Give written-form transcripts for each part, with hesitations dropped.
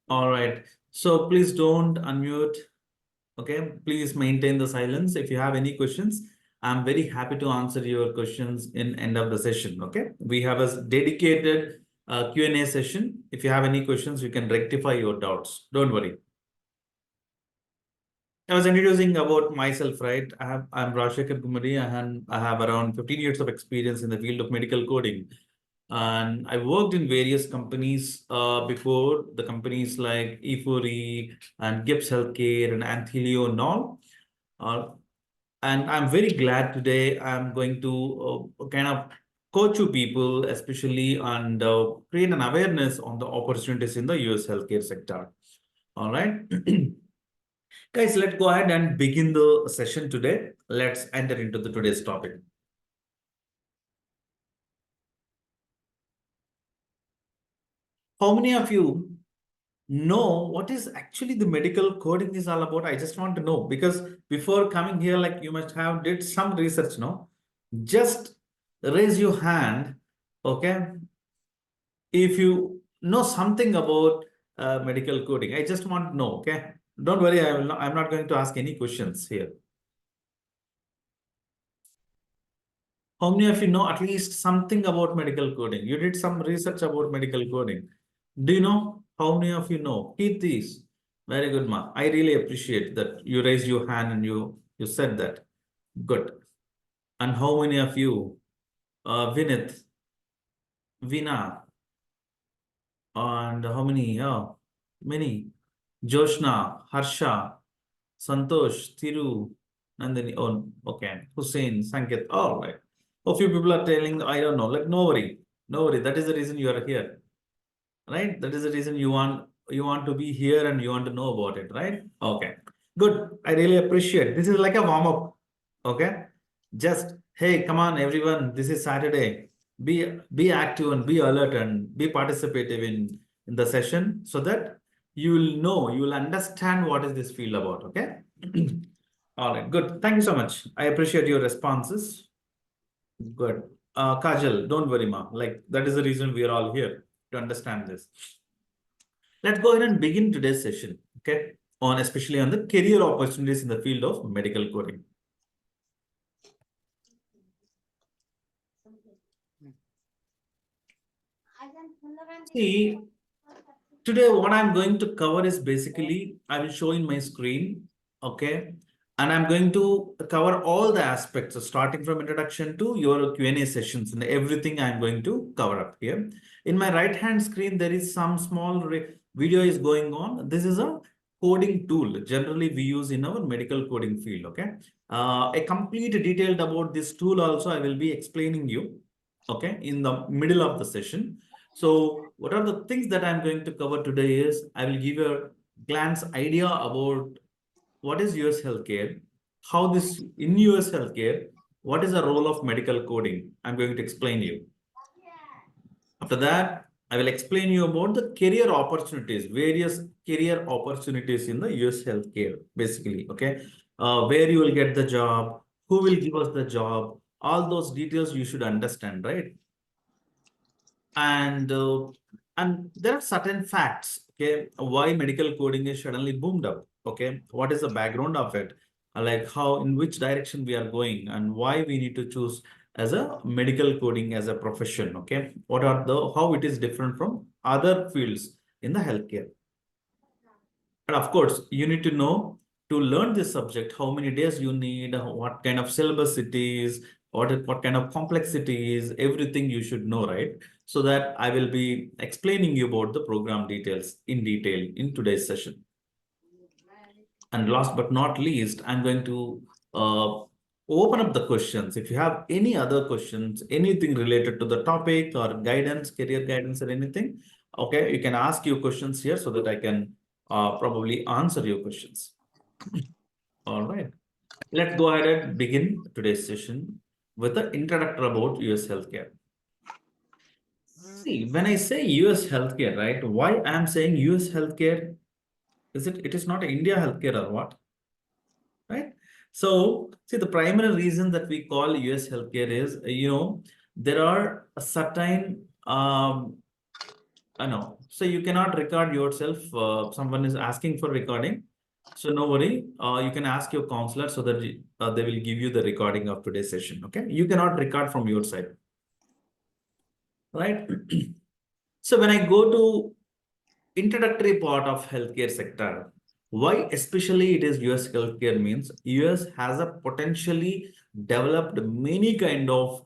All right. So please don't unmute. Okay. Please maintain the silence. If you have any questions, I'm very happy to answer your questions in end of the session. Okay. We have a dedicated Q&A session. If you have any questions, you can rectify your doubts. Don't worry. I was introducing about myself, right? I'm Rajshekar Kumari, and I have around 15 years of experience in the field of medical coding. And I worked in various companies before, the companies like E4E and Gibbs Healthcare and Anthilio and all. Uh, and I'm very glad today I'm going to kind of coach you people, especially and create an awareness on the opportunities in the US healthcare sector. All right. Guys, let's go ahead and begin the session today. Let's enter into the today's topic. How many of you know what is actually the medical coding is all about? I just want to know, because before coming here, like you must have did some research, no? Just raise your hand, okay? If you know something about medical coding, I just want to know, okay? Don't worry, I'm not going to ask any questions here. How many of you know at least something about medical coding? You did some research about medical coding. Do you know? How many of you know? Keep these. Very good, ma. I really appreciate that you raised your hand and you said that. Good. And how many of you, Vinith, Vina, and how many? Oh, many. Joshna, Harsha, Santosh, Thiru, Nandini. Oh, okay. Hussein, Sanket. All right. A few people are telling, I don't know. Like, no worry. No worry. That is the reason you are here. Right? That is the reason you want to be here and you want to know about it, right? Okay. Good. I really appreciate. This is like a warm-up. Okay. Just, hey, come on, everyone. This is Saturday. Be active and be alert and be participative in the session so that you will know, you will understand what is this field about. Okay. All right, good. Thank you so much. I appreciate your responses. Good. Kajal, don't worry, ma. Like, that is the reason we are all here to understand this. Let's go ahead and begin today's session, okay? On especially on the career opportunities in the field of medical coding. See, today what I'm going to cover is basically, I will show in my screen, okay? And I'm going to cover all the aspects, so starting from introduction to your Q&A sessions and everything I'm going to cover up here. In my right-hand screen, there is some small video is going on. This is a coding tool. Generally, we use in our medical coding field, okay? A complete detailed about this tool also, I will be explaining you, okay, in the middle of the session. So what are the things that I'm going to cover today is I will give you a glance idea about what is US healthcare, how this in US healthcare, what is the role of medical coding? I'm going to explain you. After that, I will explain you about the career opportunities, various career opportunities in the US healthcare, basically, okay? Where you will get the job, who will give us the job, all those details you should understand, right? And there are certain facts, okay, why medical coding is suddenly boomed up, okay? What is the background of it? Like how, in which direction we are going and why we need to choose as a medical coding as a profession, okay? What are the, how it is different from other fields in the healthcare. And of course, you need to know to learn this subject, how many days you need, what kind of syllabus it is, what kind of complexity is, everything you should know, right? So that I will be explaining you about the program details in detail in today's session. And last but not least, I'm going to open up the questions. If you have any other questions, anything related to the topic or guidance, career guidance or anything, okay, you can ask your questions here so that I can probably answer your questions. All right. Let's go ahead and begin today's session with the introductory about US healthcare. See, when I say US healthcare, right, why I'm saying US healthcare, it is not India healthcare or what? Right? So, see, the primary reason that we call US healthcare is, there are a certain I know. So you cannot record yourself. Someone is asking for recording. So no worry. You can ask your counselor so that they will give you the recording of today's session. Okay. You cannot record from your side, right? So when I go to introductory part of healthcare sector, why especially it is US healthcare means US has a potentially developed many kind of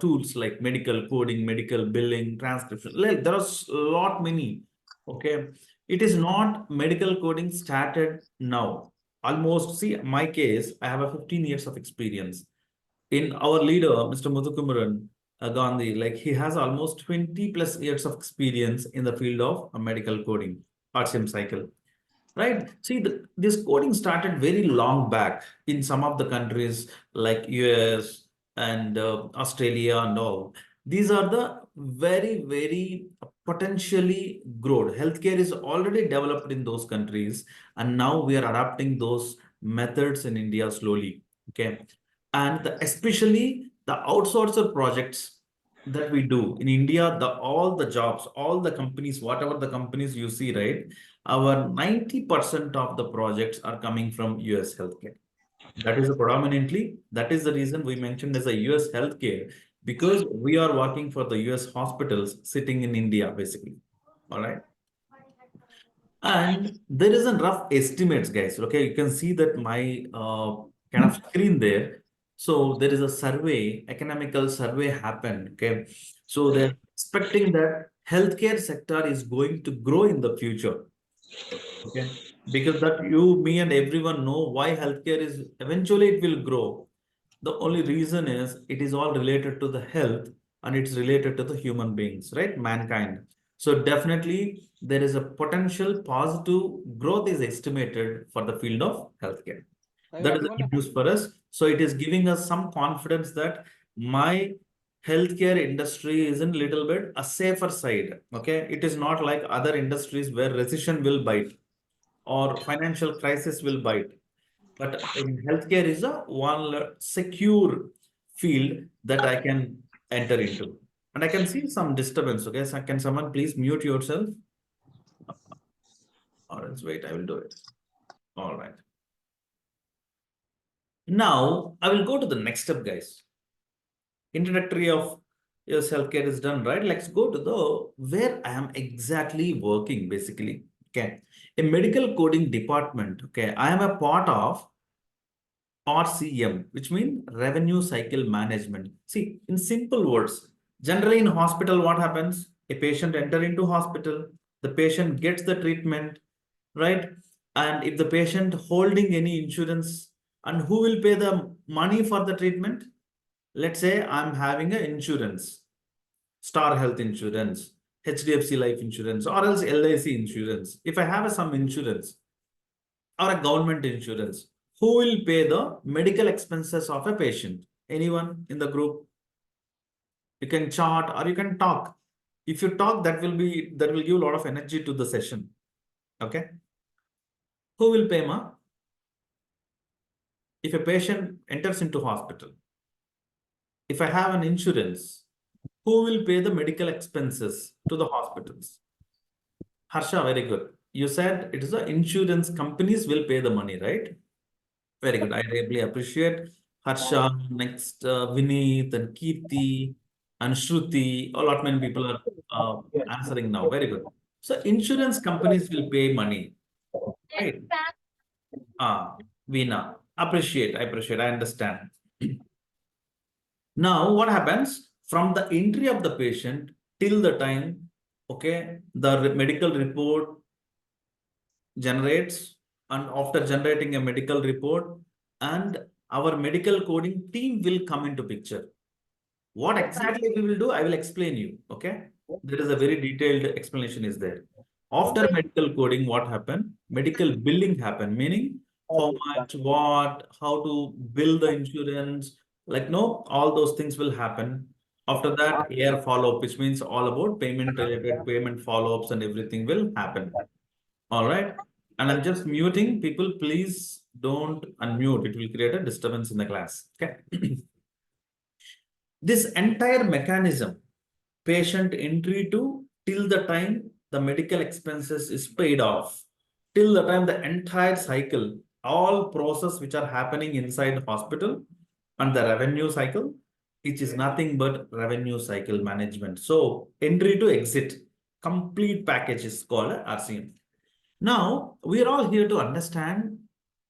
tools like medical coding, medical billing, transcription. Like there are a lot many. Okay, it is not medical coding started now. Almost see my case, I have a 15 years of experience in our leader, Mr. Muthukumaran Gandhi, like he has almost 20 plus years of experience in the field of medical coding, RCM cycle, right? See, this coding started very long back in some of the countries like US and Australia and all. These are the very, very potentially growth. Healthcare is already developed in those countries, and now we are adapting those methods in India slowly. Okay, and especially the outsourcer projects that we do in India, all the jobs, all the companies, whatever the companies you see, right? Our 90% of the projects are coming from US healthcare. That is predominantly, that is the reason we mentioned as a US healthcare, because we are working for the US hospitals sitting in India, basically. All right. And there is a rough estimates, guys. Okay, you can see that my kind of screen there. So there is a survey, economical survey happened. Okay, so they're expecting that healthcare sector is going to grow in the future. Okay, because that you, me, and everyone know why healthcare is eventually it will grow. The only reason is it is all related to the health and it's related to the human beings, right? Mankind. So definitely there is a potential positive growth is estimated for the field of healthcare. That is the good news for us. So it is giving us some confidence that my healthcare industry is in little bit a safer side. Okay, it is not like other industries where recession will bite or financial crisis will bite. But in healthcare is a one secure field that I can enter into. And I can see some disturbance. Okay, so can someone please mute yourself? Or else wait, I will do it. All right. Now I will go to the next step, guys. Introductory of your self-care is done, right? Let's go to the where I am exactly working, basically. Okay. A medical coding department. Okay. I am a part of RCM, which means revenue cycle management. See, in simple words, generally in hospital, what happens? A patient enter into hospital, the patient gets the treatment, right? And if the patient holding any insurance, and who will pay the money for the treatment? Let's say I'm having an insurance, Star Health Insurance, HDFC Life Insurance, or else LIC Insurance. If I have some insurance, or a government insurance, who will pay the medical expenses of a patient? Anyone in the group? You can chart or you can talk. If you talk, that will give a lot of energy to the session. Okay. Who will pay, ma? If a patient enters into hospital, if I have an insurance, who will pay the medical expenses to the hospitals? Harsha, very good. You said it is the insurance companies will pay the money, right? Very good. I really appreciate Harsha, next Vineet and Kirti and Shruti. A lot many people are answering now. Very good. So insurance companies will pay money, right? Veena, appreciate. I appreciate. I understand. Now, what happens from the entry of the patient till the time, okay, the medical report generates, and after generating a medical report, and our medical coding team will come into picture. What exactly we will do, I will explain you. Okay, there is a very detailed explanation is there. After medical coding, what happened? Medical billing happened, meaning how much, what, how to bill the insurance, like no, all those things will happen. After that, air follow-up, which means all about payment related payment follow-ups and everything will happen. All right. And I'm just muting people. Please don't unmute. It will create a disturbance in the class. Okay. This entire mechanism, patient entry to till the time the medical expenses is paid off. Till the time the entire cycle, all process which are happening inside the hospital and the revenue cycle, it is nothing but revenue cycle management. So entry to exit, complete package is called RCM. Now, we are all here to understand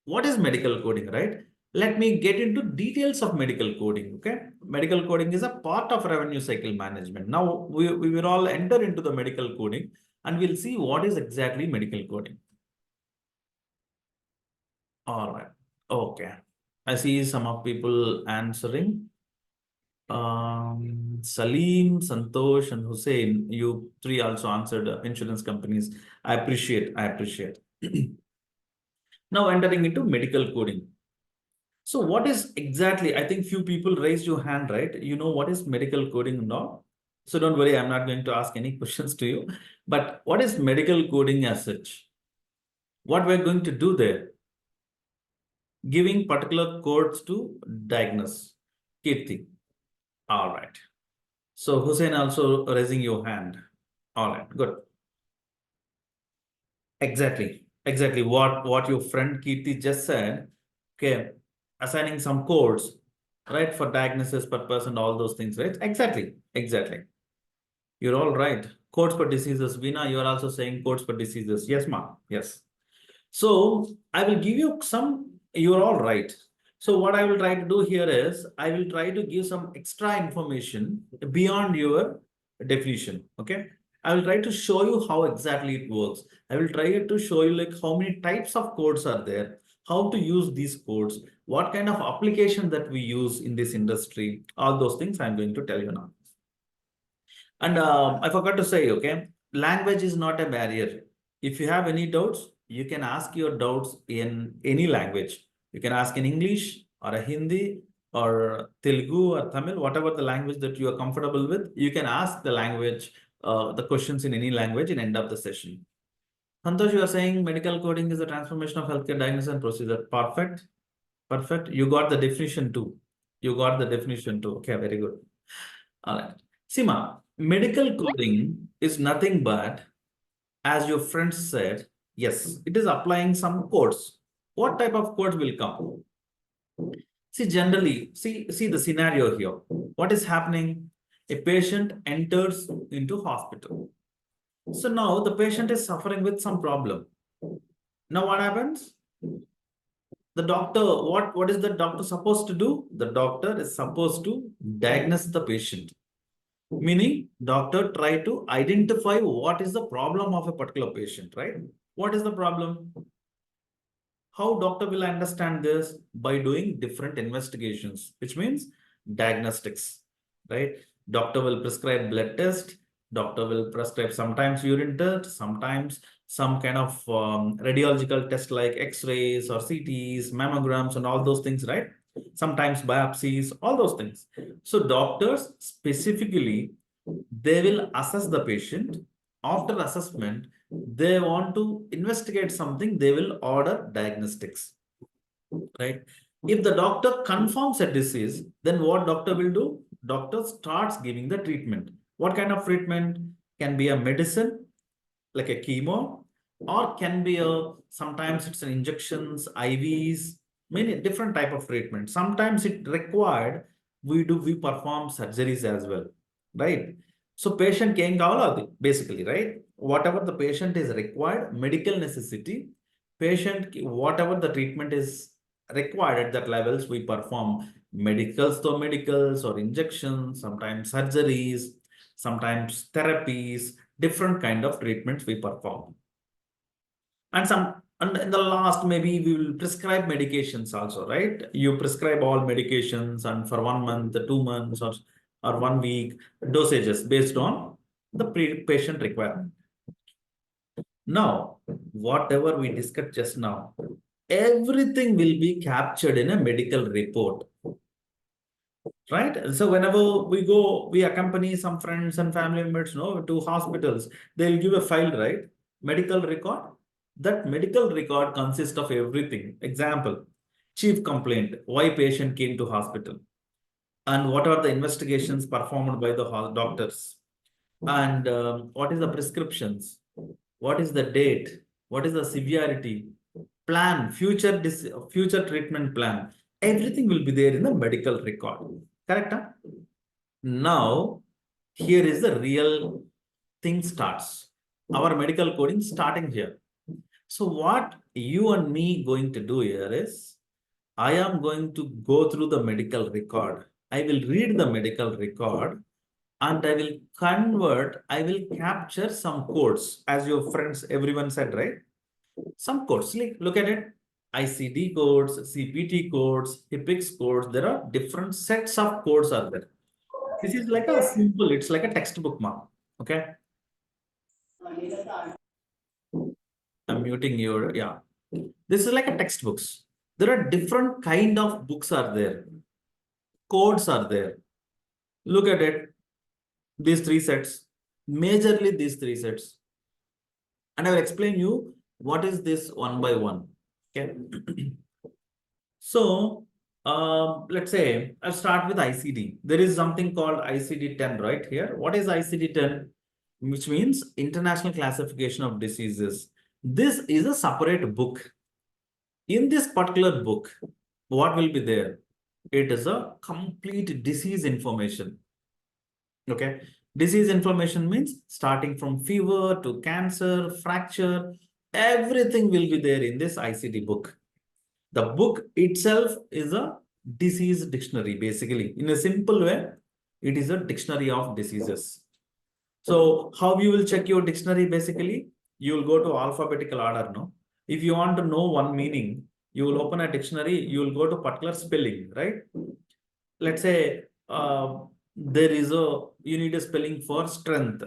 what is medical coding, right? Let me get into details of medical coding, okay? Medical coding is a part of revenue cycle management. Now, we will all enter into the medical coding and we'll see what is exactly medical coding. All right, okay. I see some of people answering. Salim, Santosh, and Hussein, you three also answered insurance companies. I appreciate. Now entering into medical coding. So what is exactly, I think few people raised your hand, right? You know what is medical coding and all? So don't worry, I'm not going to ask any questions to you. But what is medical coding as such? What we're going to do there? Giving particular codes to diagnose. Kirti. All right. So Hussein also raising your hand. All right, good. Exactly. What your friend Kirti just said. Okay, assigning some codes, right, for diagnosis purpose and all those things, right? Exactly. You're all right. Codes for diseases. Veena, you are also saying codes for diseases. Yes, ma. Yes. So I will give you some, you're all right. So what I will try to do here is I will try to give some extra information beyond your definition. Okay. I will try to show you how exactly it works. I will try to show you like how many types of codes are there, how to use these codes, what kind of application that we use in this industry, all those things I'm going to tell you now. And I forgot to say, okay, language is not a barrier. If you have any doubts, you can ask your doubts in any language. You can ask in English or a Hindi or Telugu or Tamil, whatever the language that you are comfortable with, you can ask the language, the questions in any language in end of the session. Santosh, you are saying medical coding is a transformation of healthcare diagnosis and procedure. Perfect. You got the definition too. Okay, very good. All right. Sima, medical coding is nothing but, as your friend said, yes, it is applying some codes. What type of codes will come? See, generally, see the scenario here. What is happening? A patient enters into hospital. So now the patient is suffering with some problem. Now what happens? The doctor, what is the doctor supposed to do? The doctor is supposed to diagnose the patient. Meaning, doctor try to identify what is the problem of a particular patient, right? What is the problem? How doctor will understand this? By doing different investigations, which means diagnostics, right? Doctor will prescribe blood test. Doctor will prescribe sometimes urine test, sometimes some kind of radiological test like X-rays or CTs, mammograms, and all those things, right? Sometimes biopsies, all those things. So doctors specifically, they will assess the patient. After assessment, they want to investigate something, they will order diagnostics, right? If the doctor confirms a disease, then what doctor will do? Doctor starts giving the treatment. What kind of treatment? Can be a medicine, like a chemo, or can be a, sometimes it's an injections, IVs, many different type of treatment. Sometimes it required, we perform surgeries as well, right? So patient can call basically, right? Whatever the patient is required, medical necessity, patient, whatever the treatment is required at that levels, we perform medicals to medicals or injections, sometimes surgeries, sometimes therapies, different kind of treatments we perform. And in the last, maybe we will prescribe medications also, right? You prescribe all medications and for 1 month, 2 months, or 1 week dosages based on the patient requirement. Now, whatever we discussed just now, everything will be captured in a medical report, right? So whenever we go, we accompany some friends and family members, no, to hospitals, they'll give a file, right? Medical record. That medical record consists of everything. Example, chief complaint, why patient came to hospital, and what are the investigations performed by the doctors, and what is the prescriptions, what is the date, what is the severity, plan, future treatment plan. Everything will be there in the medical record. Correct? Huh? Now, here is the real thing starts. Our medical coding starting here. So what you and me going to do here is, I am going to go through the medical record. I will read the medical record and I will I will capture some codes, as your friends, everyone said, right? Some codes, look at it. ICD codes, CPT codes, HIPIX codes. There are different sets of codes are there. This is like a simple, it's like a textbook, ma'am. Okay. I'm muting your, yeah. This is like a textbooks. There are different kind of books are there. Codes are there. Look at it. These three sets, majorly these three sets. And I will explain you what is this one by one. Okay. So let's say I'll start with ICD. There is something called ICD-10 right here. What is ICD-10? Which means International Classification of Diseases. This is a separate book. In this particular book, what will be there? It is a complete disease information. Okay. Disease information means starting from fever to cancer, fracture, everything will be there in this ICD book. The book itself is a disease dictionary, basically. In a simple way, it is a dictionary of diseases. So how you will check your dictionary, basically? You will go to alphabetical order, no? If you want to know one meaning, you will open a dictionary, you will go to particular spelling, right? Let's say you need a spelling for strength.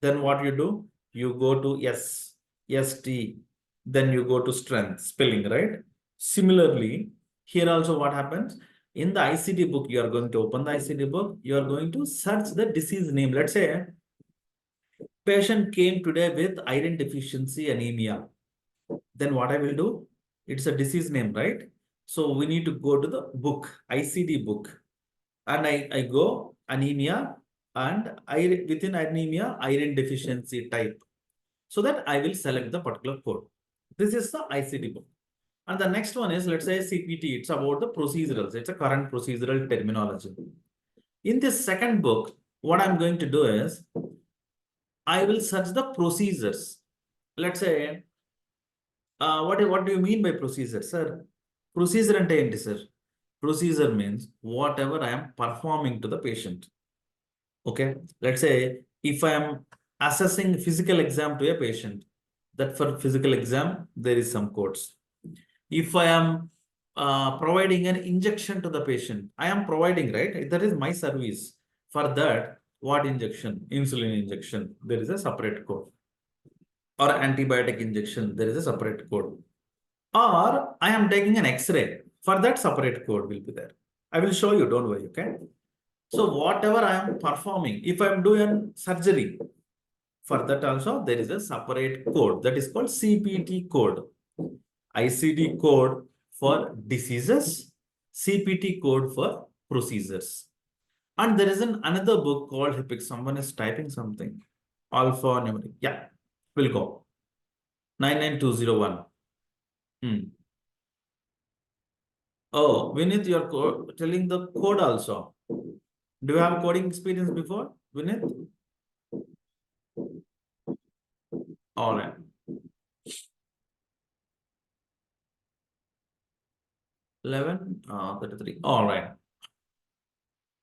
Then what you do? You go to ST, then you go to strength, spelling, right? Similarly, here also what happens? In the ICD book, you are going to open the ICD book, you are going to search the disease name. Let's say patient came today with iron deficiency anemia. Then what I will do? It's a disease name, right? So we need to go to the book, ICD book. And I go anemia and within anemia, iron deficiency type. So that I will select the particular code. This is the ICD book. And the next one is, let's say CPT. It's about the procedurals. It's a current procedural terminology. In this second book, what I'm going to do is, I will search the procedures. Let's say, what do you mean by procedure, sir? Procedure ante enti, sir? Procedure means whatever I am performing to the patient. Okay. Let's say if I am assessing physical exam to a patient, that for physical exam, there is some codes. If I am providing an injection to the patient, I am providing, right? That is my service. For that, what injection? Insulin injection. There is a separate code. Or antibiotic injection. There is a separate code. Or I am taking an X-ray. For that, separate code will be there. I will show you. Don't worry. Okay. So whatever I am performing, if I am doing surgery, for that also there is a separate code that is called CPT code. ICD code for diseases, CPT code for procedures. And there is another book called HIPIC. Someone is typing something. Alphanumeric. Yeah, we'll go. 99201. Oh, Vinith, you're telling the code also. Do you have coding experience before, Vinith? All right. 11, 33. All right.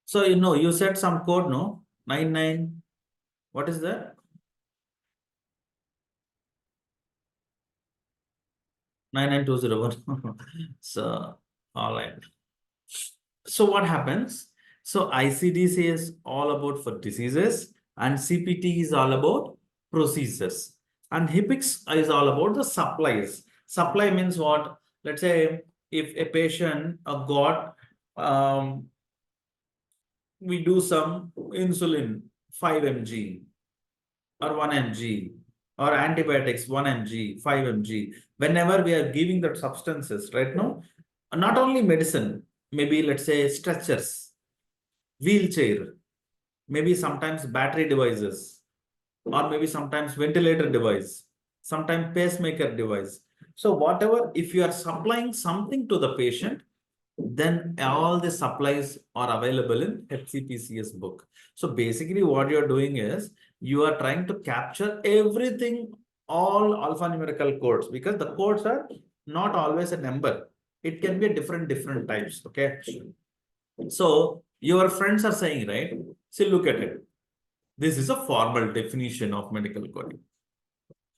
So, you said some code, no? 99. What is that? 99201. So, all right. So what happens? So ICDC is all about for diseases and CPT is all about procedures. And HIPIX is all about the supplies. Supply means what? Let's say if a patient got, we do some insulin 5 mg or 1 mg or antibiotics 1 mg, 5 mg. Whenever we are giving that substances right now, not only medicine, maybe let's say stretchers, wheelchair, maybe sometimes battery devices. or maybe sometimes ventilator device, sometimes pacemaker device. So whatever, if you are supplying something to the patient, then all the supplies are available in HCPCS book. So basically what you're doing is you are trying to capture everything, all alphanumerical codes, because the codes are not always a number. It can be a different types. Okay. So your friends are saying, right? See, look at it. This is a formal definition of medical coding,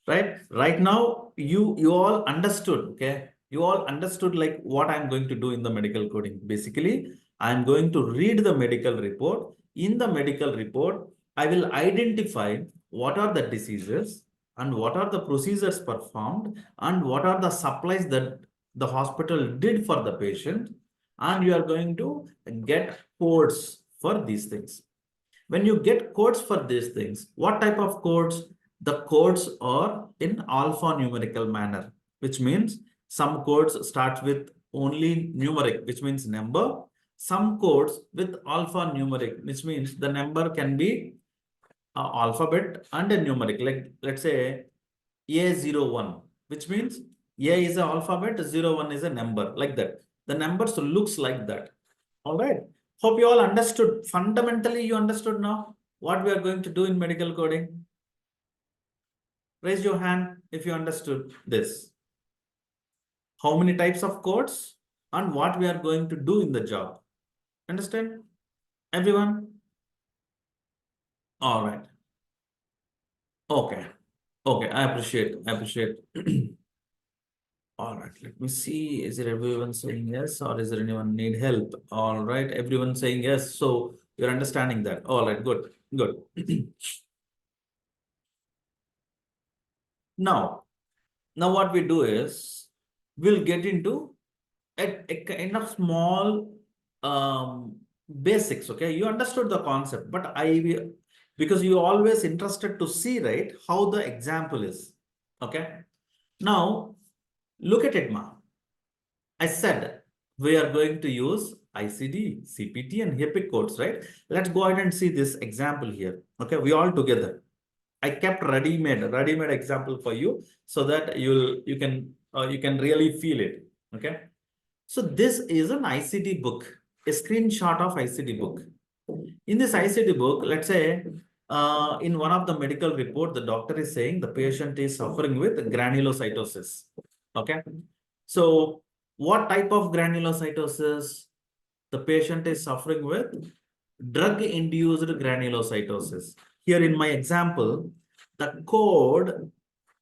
right now you all understood. Okay, you all understood like what I'm going to do in the medical coding. Basically, I'm going to read the medical report. In the medical report, I will identify what are the diseases and what are the procedures performed and what are the supplies that the hospital did for the patient, and you are going to get codes for these things. When you get codes for these things, what type of codes? The codes are in alphanumerical manner, which means some codes start with only numeric, which means number. Some codes with alphanumeric, which means the number can be alphabet and a numeric. Like let's say A01, which means A is an alphabet, 01 is a number, like that. The numbers looks like that. All right. Hope you all understood. Fundamentally, you understood now what we are going to do in medical coding. Raise your hand if you understood this. How many types of codes and what we are going to do in the job. Understand? Everyone? All right. Okay. Okay. I appreciate. All right. Let me see. Is it everyone saying yes, or is there anyone need help? All right. Everyone saying yes. So you're understanding that. All right. Good. Good. Now what we do is we'll get into a kind of small basics. Okay, you understood the concept, but because you always interested to see, right, how the example is. Okay, now look at it, ma. I said we are going to use ICD, CPT, and HIPAA codes, right? Let's go ahead and see this example here. Okay, we all together. I kept ready-made example for you so that you can really feel it. Okay. So this is an ICD book, a screenshot of ICD book. In this ICD book, let's say in one of the medical report, the doctor is saying the patient is suffering with granulocytosis. Okay. So what type of granulocytosis? The patient is suffering with drug-induced granulocytosis. Here in my example, the code,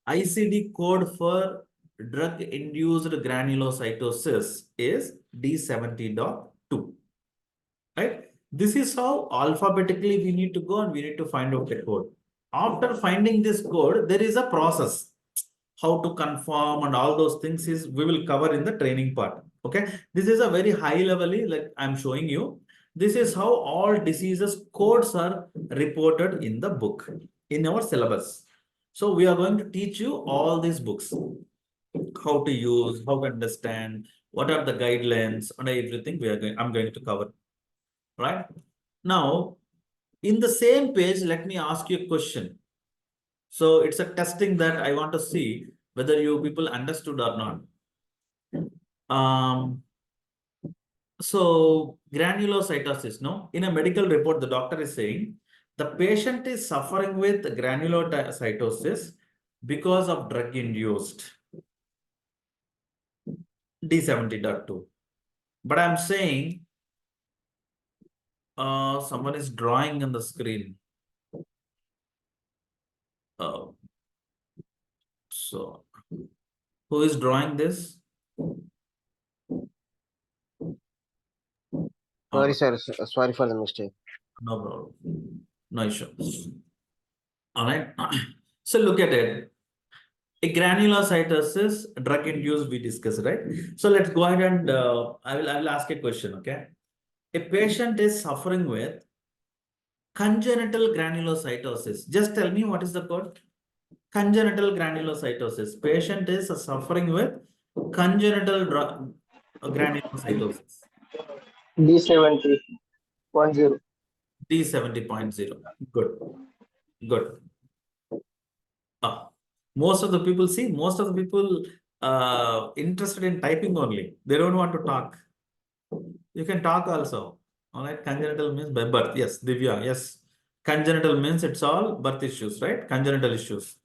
ICD code for drug-induced granulocytosis is D70.2, right? This is how alphabetically we need to go and we need to find out the code. After finding this code, there is a process. How to confirm and all those things is we will cover in the training part. Okay, this is a very high level, like I'm showing you. This is how all diseases codes are reported in the book, in our syllabus. So we are going to teach you all these books, how to use, how to understand, what are the guidelines, and everything I'm going to cover. Right now, in the same page, let me ask you a question. So it's a testing that I want to see whether you people understood or not. So granulocytosis, no? In a medical report, the doctor is saying the patient is suffering with granulocytosis because of drug-induced D70.2. But I'm saying someone is drawing on the screen. So who is drawing this? Sorry, sir. Sorry for the mistake. No problem. No issue. All right. So look at it. A granulocytosis, drug-induced, we discussed, right? So let's go ahead and I will ask a question. Okay. A patient is suffering with congenital granulocytosis. Just tell me what is the code? Congenital granulocytosis. Patient is suffering with congenital granulocytosis. D70.0. D70.0. Good. Good. Most of the people interested in typing only. They don't want to talk. You can talk also. All right. Congenital means by birth. Yes, Divya. Yes. Congenital means it's all birth issues, right? Congenital issues.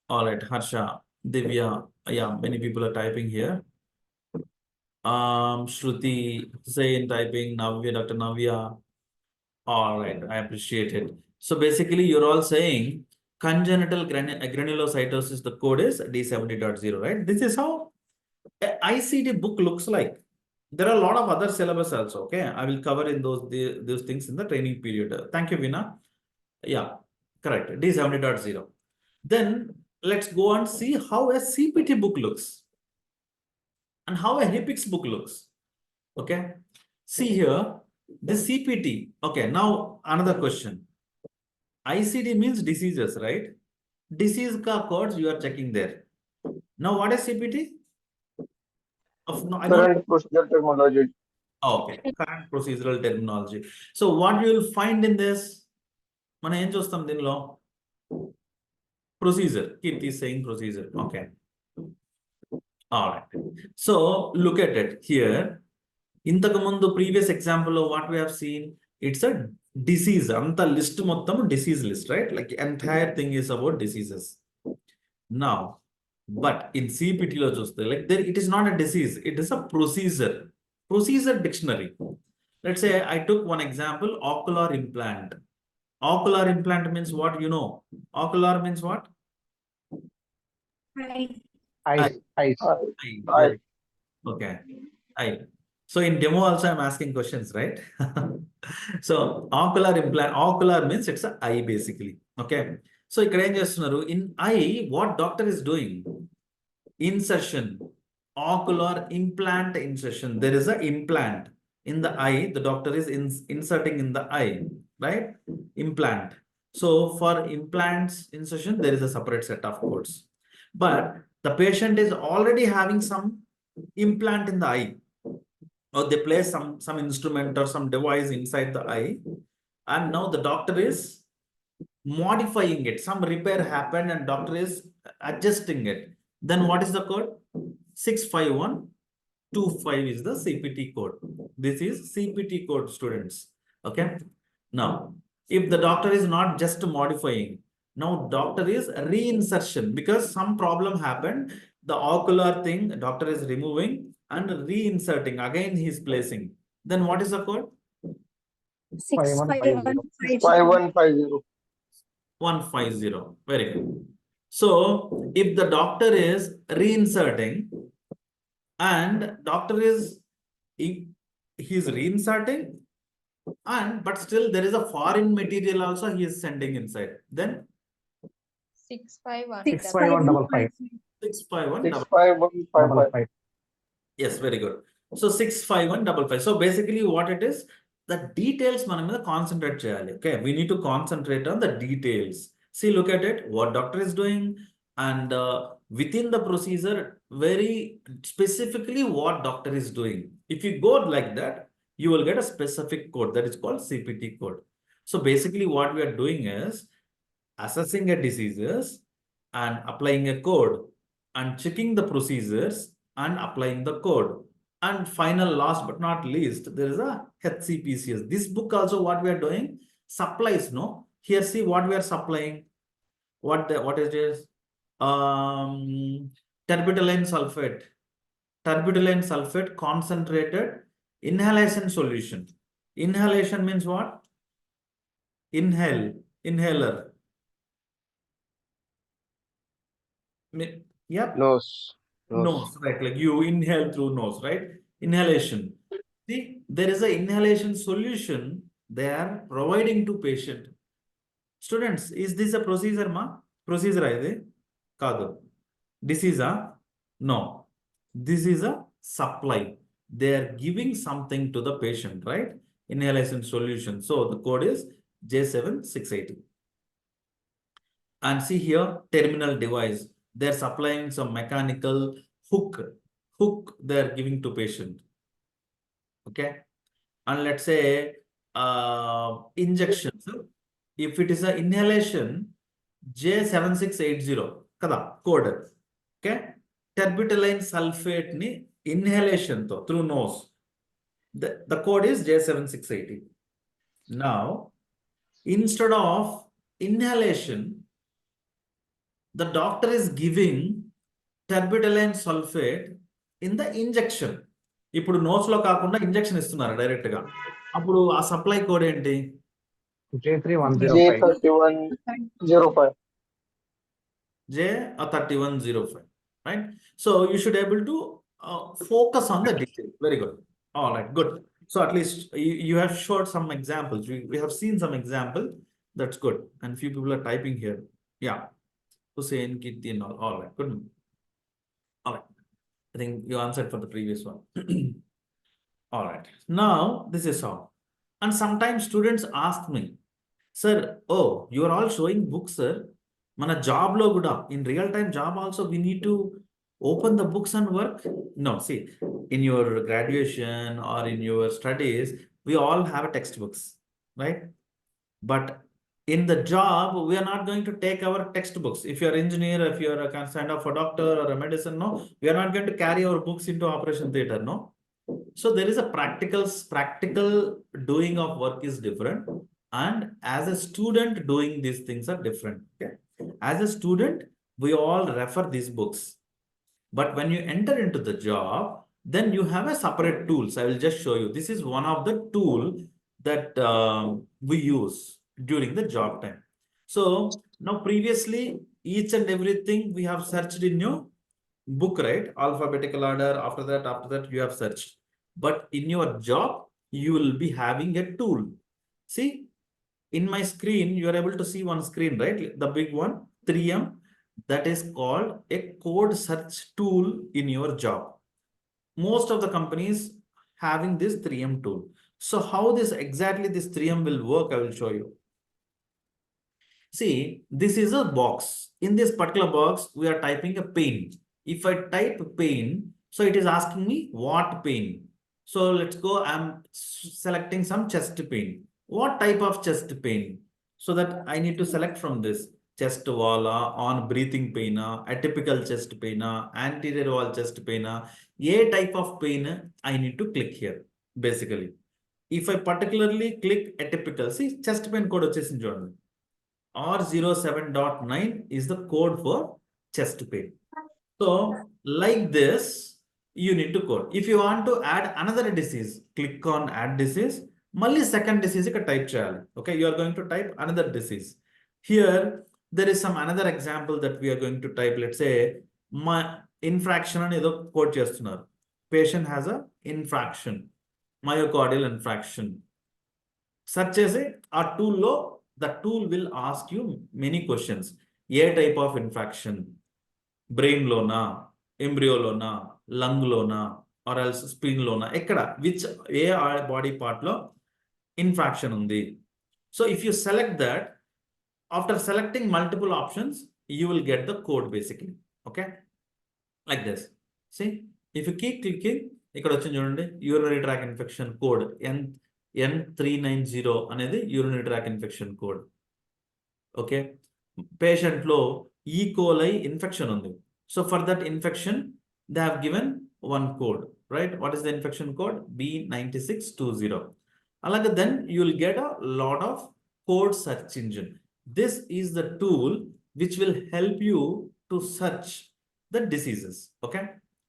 All right, Harsha, Divya. Yeah, many people are typing here. Shruti, Zain typing, Navya, Dr. Navya. All right, I appreciate it. So basically, you're all saying congenital granulocytosis, the code is D70.0, right? This is how a ICD book looks like. There are a lot of other syllabus also, okay? I will cover in those things in the training period. Thank you, Veena. Yeah, correct. D70.0. Then let's go and see how a CPT book looks and how a HIPICS book looks. Okay. See here, the CPT. Okay, now another question. ICD means diseases, right? Disease ka codes you are checking there. Now, what is CPT? No, I don't. Current procedure technology. Okay, current procedural terminology. So, what you will find in this? Mana em chustam dinlo? Procedure. Kirti is saying procedure. Okay. All right. So, look at it here. ఇంతకు ముందు previous example of what we have seen, it's a disease. అంత list మొత్తం disease list, right? Like entire thing is about diseases. Now, but in CPT లో చూస్తే like there it is not a disease, it is a procedure dictionary. Let's say I took one example, ocular implant. Ocular implant means what, you know? Ocular means what? Eyes. Eyes. Eye. Very okay. Eye. So in demo also I'm asking questions, right? So ocular implant, ocular means it's an eye basically. Okay. So ఇక్కడ ఏం చేస్తున్నారు? In eye, what doctor is doing? Insertion, ocular implant insertion. There is an implant in the eye. The doctor is inserting in the eye, right? Implant. So for implants insertion, there is a separate set of codes. But the patient is already having some implant in the eye, or they place some instrument or some device inside the eye, and now the doctor is modifying it. Some repair happened and doctor is adjusting it. Then what is the code? 65125 is the CPT code. This is CPT code, students. Okay. Now, if the doctor is not just modifying, now doctor is reinsertion, because some problem happened. The ocular thing doctor is removing and reinserting. Again, he is placing. Then what is the code? 5150. 5150. 150. Very good. So if the doctor is reinserting and doctor is he's reinserting, and but still there is a foreign material also he is sending inside, then 65155. 65155. Yes, very good. So 65155. So basically what it is, the details మనం మీద concentrate చేయాలి. Okay, we need to concentrate on the details. See, look at it, what doctor is doing, and within the procedure, very specifically what doctor is doing. If you go like that, you will get a specific code that is called CPT code. So basically what we are doing is assessing a diseases and applying a code and checking the procedures and applying the code. And final, last but not least, there is a HCPCS. This book also what we are doing, supplies, no? Here see what we are supplying. What it is? Terbutaline sulfate. Terbutaline sulfate concentrated inhalation solution. Inhalation means what? Inhaler. Yep. Nose. Nose, right? Like you inhale through nose, right? Inhalation. See, there is a inhalation solution they are providing to patient. Students, is this a procedure, ma? Procedure ide? Kadu. Disease, no. This is a supply. They are giving something to the patient, right? Inhalation solution. So the code is J7680. And see here, terminal device. They're supplying some mechanical hook they're giving to patient. Okay. And let's say injections. If it is an inhalation, J7680 కదా code. Okay, terbutaline sulphate ని inhalation తో through nose, the code is J7680. Now instead of inhalation, the doctor is giving terbutaline sulfate in the injection. ఇప్పుడు notes లో కాకుండా injection ఇస్తున్నారు direct గా. అప్పుడు ఆ సప్లై కోడ్ ఏంటి? J3105. J3105. J3105, right? So you should able to focus on the detail. Very good. All right, good. So at least you have showed some examples. We have seen some example. That's good. And few people are typing here. Yeah. Hussein, Kirti and all. All right, good. All right. I think you answered for the previous one. All right. Now, this is how. And sometimes students ask me, sir, oh, you are all showing books, sir. Mana job lo kuda, in real time job also we need to open the books and work. No, see, in your graduation or in your studies, we all have textbooks, right? But in the job, we are not going to take our textbooks. If you're an engineer, if you're a kind of a doctor or a medicine, no, we are not going to carry our books into operation theater, no. So there is a practical doing of work is different. And as a student doing these things are different. Okay. As a student, we all refer these books. But when you enter into the job, then you have a separate tools. I will just show you. This is one of the tool that we use during the job time. So now previously, each and everything we have searched in your book, right? Alphabetical order, after that you have searched. But in your job, you will be having a tool. See, in my screen, you are able to see one screen, right? The big one, 3M, that is called a code search tool in your job. Most of the companies having this 3M tool. So how this 3M will work, I will show you. See, this is a box. In this particular box, we are typing a pain. If I type pain, so it is asking me what pain. So let's go, I'm selecting some chest pain. What type of chest pain? So that I need to select from this chest wall, on breathing pain, atypical chest pain, anterior wall chest pain, a type of pain I need to click here, basically. If I particularly click atypical, see chest pain code వచ్చేసింది చూడండి. R07.9 is the code for chest pain. So like this, you need to code. If you want to add another disease, click on add disease. Malli second disease ka type cheyali. Okay, you are going to type another disease. Here, there is some another example that we are going to type. Let's say, my infraction and edo code chestunaru. Patient has a infraction, myocardial infraction. Search chese aa tool lo, the tool will ask you many questions. A type of infraction, brain lona, embryo lona, lung lona, or else spleen lona, ekkada, which a body part lo infraction undi. So if you select that, after selecting multiple options, you will get the code basically. Okay, like this. See, if you keep clicking, ikkada vachindi chudandi, urinary tract infection code N390 అనేది urinary tract infection code. Okay, patient లో E. coli infection ఉంది. So for that infection, they have given one code, right? What is the infection code? B9620. Alage then you will get a lot of code search engine. This is the tool which will help you to search the diseases. Okay,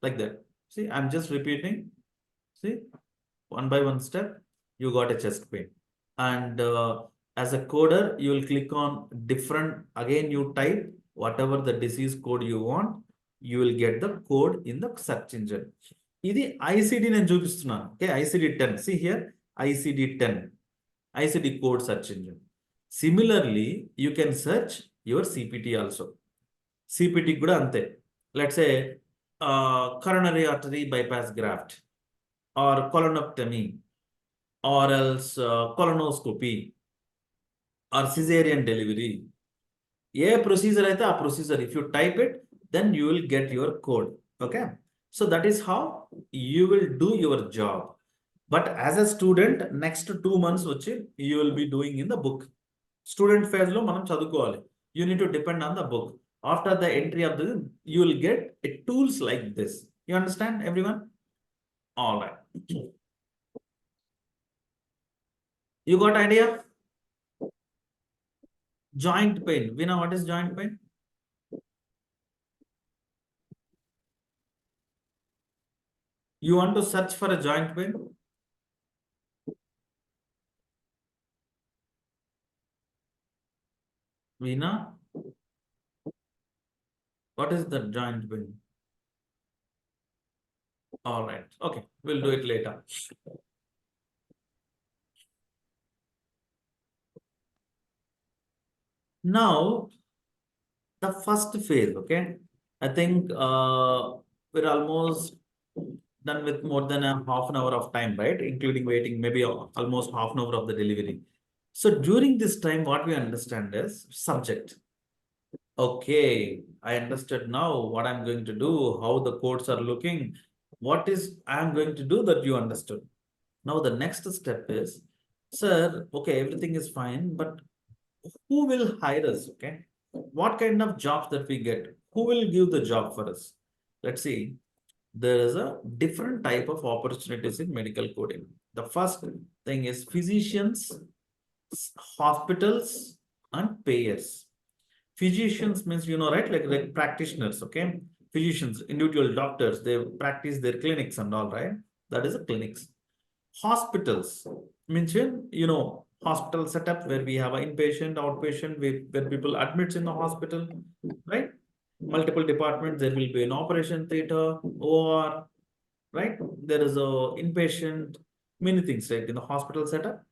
like that. See, I'm just repeating. See, one by one step, you got a chest pain. And as a coder, you will click on different, again, you type whatever the disease code you want, you will get the code in the search engine. This ICD నేను చూపిస్తున్నాను. Okay, ICD-10. See here, ICD-10. ICD code search engine. Similarly, you can search your CPT also. CPT కూడా అంతే. Let's say coronary artery bypass graft, or colonectomy, or else colonoscopy, or cesarean delivery. A procedure aithe a procedure, if you type it, then you will get your code. Okay, so that is how you will do your job. But as a student, next 2 months vachi you will be doing in the book. Student phase lo manam chadukovali. You need to depend on the book. After the entry of the, you will get tools like this. You understand, everyone? All right. You got idea? Joint pain. We know what is joint pain? You want to search for a joint pain? Veena? What is the joint pain? All right. Okay. We'll do it later. Now, the first phase, okay? I think we're almost done with more than a half an hour of time, right? Including waiting, maybe almost half an hour of the delivery. So during this time, what we understand is subject. Okay, I understood now what I'm going to do, how the codes are looking, what is I'm going to do that you understood. Now the next step is, sir, okay, everything is fine, but who will hire us? Okay, what kind of jobs that we get? Who will give the job for us? Let's see. There is a different type of opportunities in medical coding. The first thing is physicians, hospitals, and payers. Physicians means, you know, right? Like practitioners, okay? Physicians, individual doctors, they practice their clinics and all, right? That is a clinics. Hospitals means, you know, hospital setup where we have an inpatient, outpatient, where people admits in the hospital, right? Multiple departments, there will be an operation theater, or right? There is a inpatient, many things, right? In the hospital setup,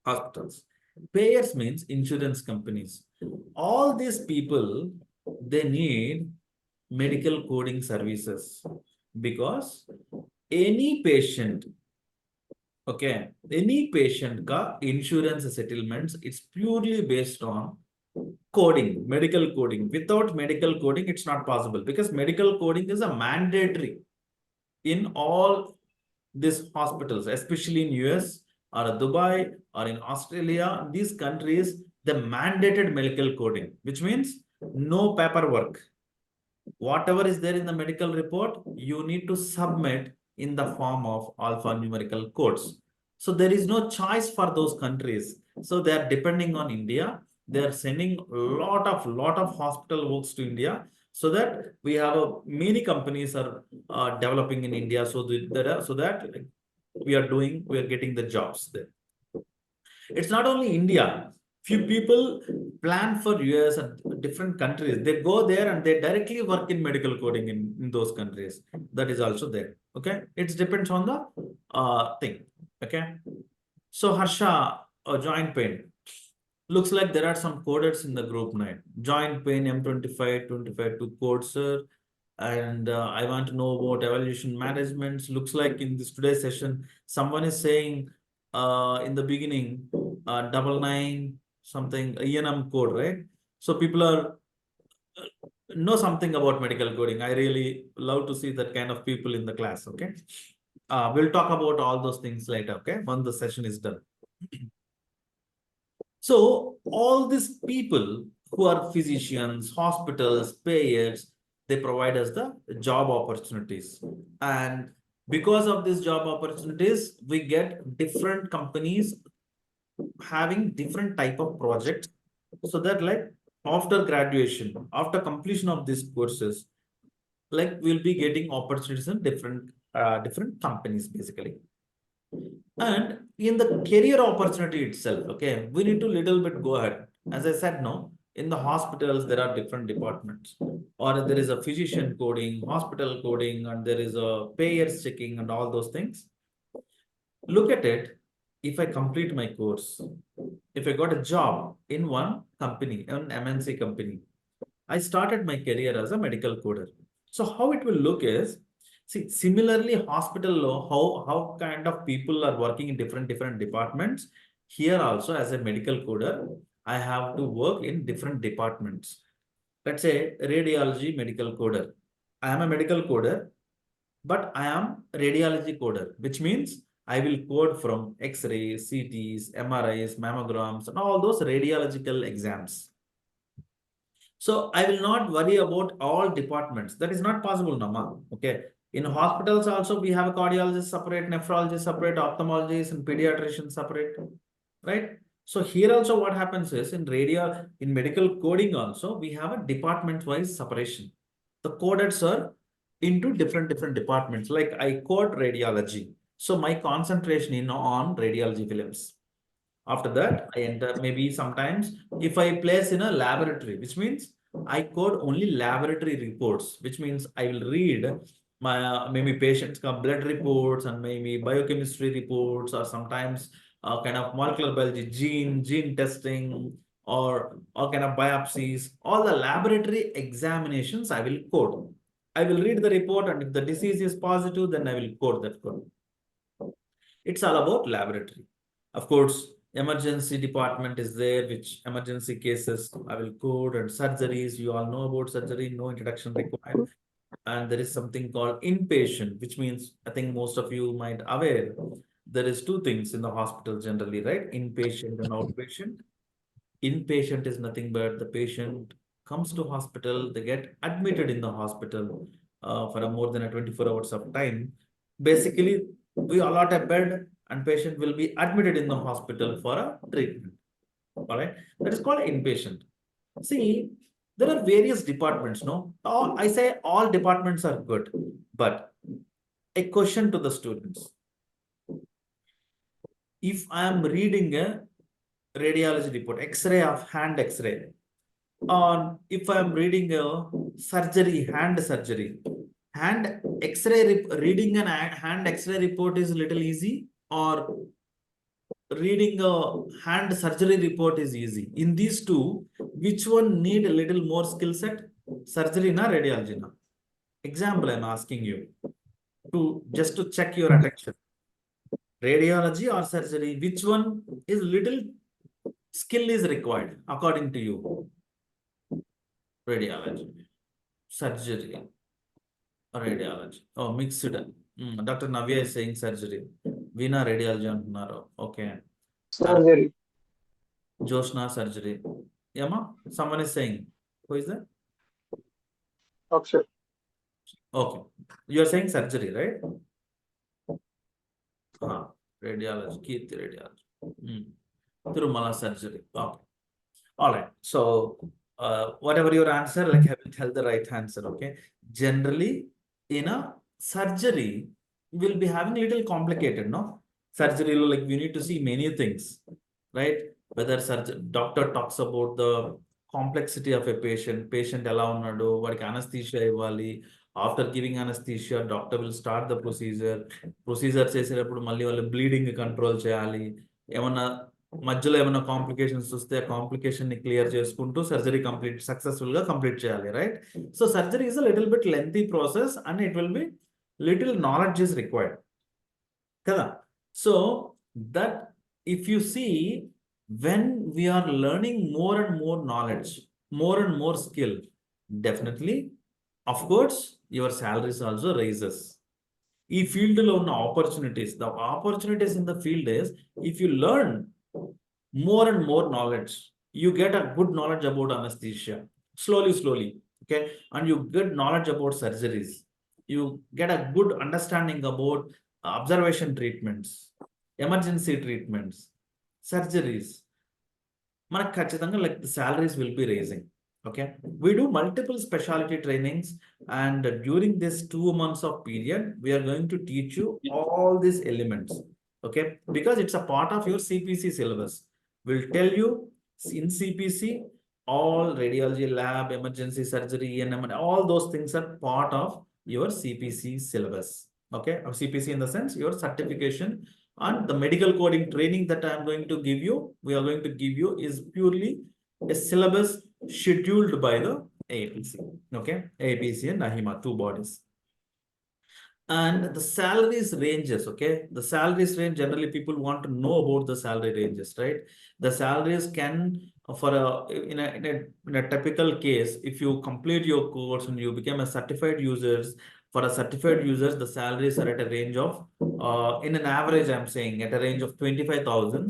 hospitals. Payers means insurance companies. All these people, they need medical coding services because any patient, okay, any patient ka insurance settlements, it's purely based on coding, medical coding. Without medical coding, it's not possible because medical coding is a mandatory in all these hospitals, especially in US or Dubai or in Australia, these countries, the mandated medical coding, which means no paperwork. Whatever is there in the medical report, you need to submit in the form of alphanumerical codes. So there is no choice for those countries. So they are depending on India. They are sending lot of hospital works to India so that we have many companies are developing in India so that we are getting the jobs there. It's not only India. Few people plan for US and different countries. They go there and they directly work in medical coding in those countries. That is also there. Okay. It depends on the thing. Okay. So Harsha, joint pain. Looks like there are some coders in the group now. Joint pain M25, 25 to code, sir. And I want to know about evaluation management. Looks like in this today's session, someone is saying in the beginning, 99 something ENM code, right? So people are know something about medical coding. I really love to see that kind of people in the class. Okay. We'll talk about all those things later. Okay. Once the session is done. So all these people who are physicians, hospitals, payers, they provide us the job opportunities. And because of these job opportunities, we get different companies having different type of projects. So that like after graduation, after completion of these courses, like we'll be getting opportunities in different companies basically. And in the career opportunity itself, okay, we need to little bit go ahead. As I said, no, in the hospitals, there are different departments, or there is a physician coding, hospital coding, and there is a payers checking and all those things. Look at it. If I complete my course, if I got a job in one company, an MNC company, I started my career as a medical coder. So how it will look is, see, similarly, hospital law, how kind of people are working in different departments. Here also, as a medical coder, I have to work in different departments. Let's say radiology medical coder. I am a medical coder, but I am radiology coder, which means I will code from X-rays, CTs, MRIs, mammograms, and all those radiological exams. So I will not worry about all departments. That is not possible, Nama. Okay. In hospitals also, we have a cardiologist separate, nephrologist separate, ophthalmologist and pediatrician separate, right? So here also what happens is in medical coding also, we have a department-wise separation. The codeds are into different departments. Like I code radiology. So my concentration is on radiology films. After that, I enter maybe sometimes if I place in a laboratory, which means I code only laboratory reports, which means I will read my maybe patients' blood reports and maybe biochemistry reports, or sometimes kind of molecular biology, gene testing, or kind of biopsies. All the laboratory examinations I will code. I will read the report, and if the disease is positive, then I will code that code. It's all about laboratory. Of course, emergency department is there, which emergency cases I will code, and surgeries. You all know about surgery, no introduction required. And there is something called inpatient, which means I think most of you might aware. There is two things in the hospital generally, right? Inpatient and outpatient. Inpatient is nothing but the patient comes to hospital, they get admitted in the hospital for a more than a 24 hours of time. Basically, we allot a bed and patient will be admitted in the hospital for a treatment. All right, that is called inpatient. See, there are various departments, no? I say all departments are good, but a question to the students. If I am reading a radiology report, X-ray of hand X-ray, or if I'm reading a surgery, hand surgery, hand X-ray reading an hand X-ray report is a little easy, or reading a hand surgery report is easy. In these two, which one need a little more skill set? Surgery na radiology na? Example, I'm asking you to just to check your attention. Radiology or surgery, which one is little skill is required according to you? Radiology, surgery, or radiology. Oh, mixed. Dr. Navya is saying surgery. Veena radiology antunnaru. Okay. Surgery. Joshna surgery. Yama, someone is saying. Who is that? Akshay. Okay. You are saying surgery, right? Radiology. Kirti radiology. Tirumala surgery. Okay. All right. So, whatever your answer, like tell the right answer. Okay. Generally, in a surgery, we'll be having a little complicated, no? Surgery, like we need to see many things, right? Whether doctor talks about the complexity of a patient ఎలా ఉన్నాడు, వాడికి anesthesia ఇవ్వాలి. After giving anesthesia, doctor will start the procedure చేసేటప్పుడు మళ్ళీ వాళ్ళు bleeding control చేయాలి. ఏమన్నా మధ్యలో ఏమైనా కాంప్లికేషన్స్ వస్తే ఆ కాంప్లికేషన్ ని క్లియర్ చేసుకుంటూ సర్జరీ సక్సెస్ఫుల్ గా కంప్లీట్ చేయాలి, right? So surgery is a little bit lengthy process and it will be little knowledge is required కదా. So that if you see when we are learning more and more knowledge, more and more skill, definitely, of course, your salaries also raises. ఈ field లో ఉన్న opportunities, the opportunities in the field is, if you learn more and more knowledge, you get a good knowledge about anesthesia slowly, okay, and you get knowledge about surgeries, you get a good understanding about observation treatments, emergency treatments, surgeries. మనకు ఖచ్చితంగా like the salaries will be raising. Okay, we do multiple specialty trainings, and during this 2 months of period, we are going to teach you all these elements. Okay, because it's a part of your CPC syllabus. We'll tell you in CPC, all radiology lab, emergency surgery, ENM, all those things are part of your CPC syllabus. Okay, or CPC in the sense your certification. And the medical coding training that I am going to give you, we are going to give you, is purely a syllabus scheduled by the AAPC. Okay, AAPC and AHIMA, two bodies. And the salaries ranges, okay? The salaries range, generally people want to know about the salary ranges, right? The salaries can, for in a typical case, if you complete your course and you become a certified users, for a certified users, the salaries are at a range of, in an average, I'm saying, at a range of 25,000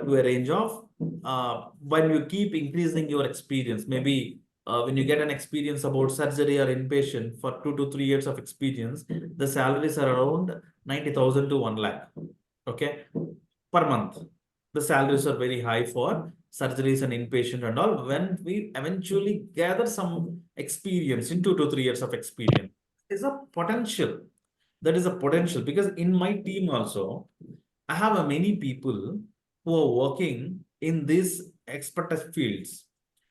to a range of, when you keep increasing your experience, maybe when you get an experience about surgery or inpatient for 2 to 3 years of experience, the salaries are around 90,000 to 1 lakh. Okay, per month. The salaries are very high for surgeries and inpatient and all. When we eventually gather some experience in 2 to 3 years of experience, is a potential. That is a potential because in my team also, I have many people who are working in these expertise fields.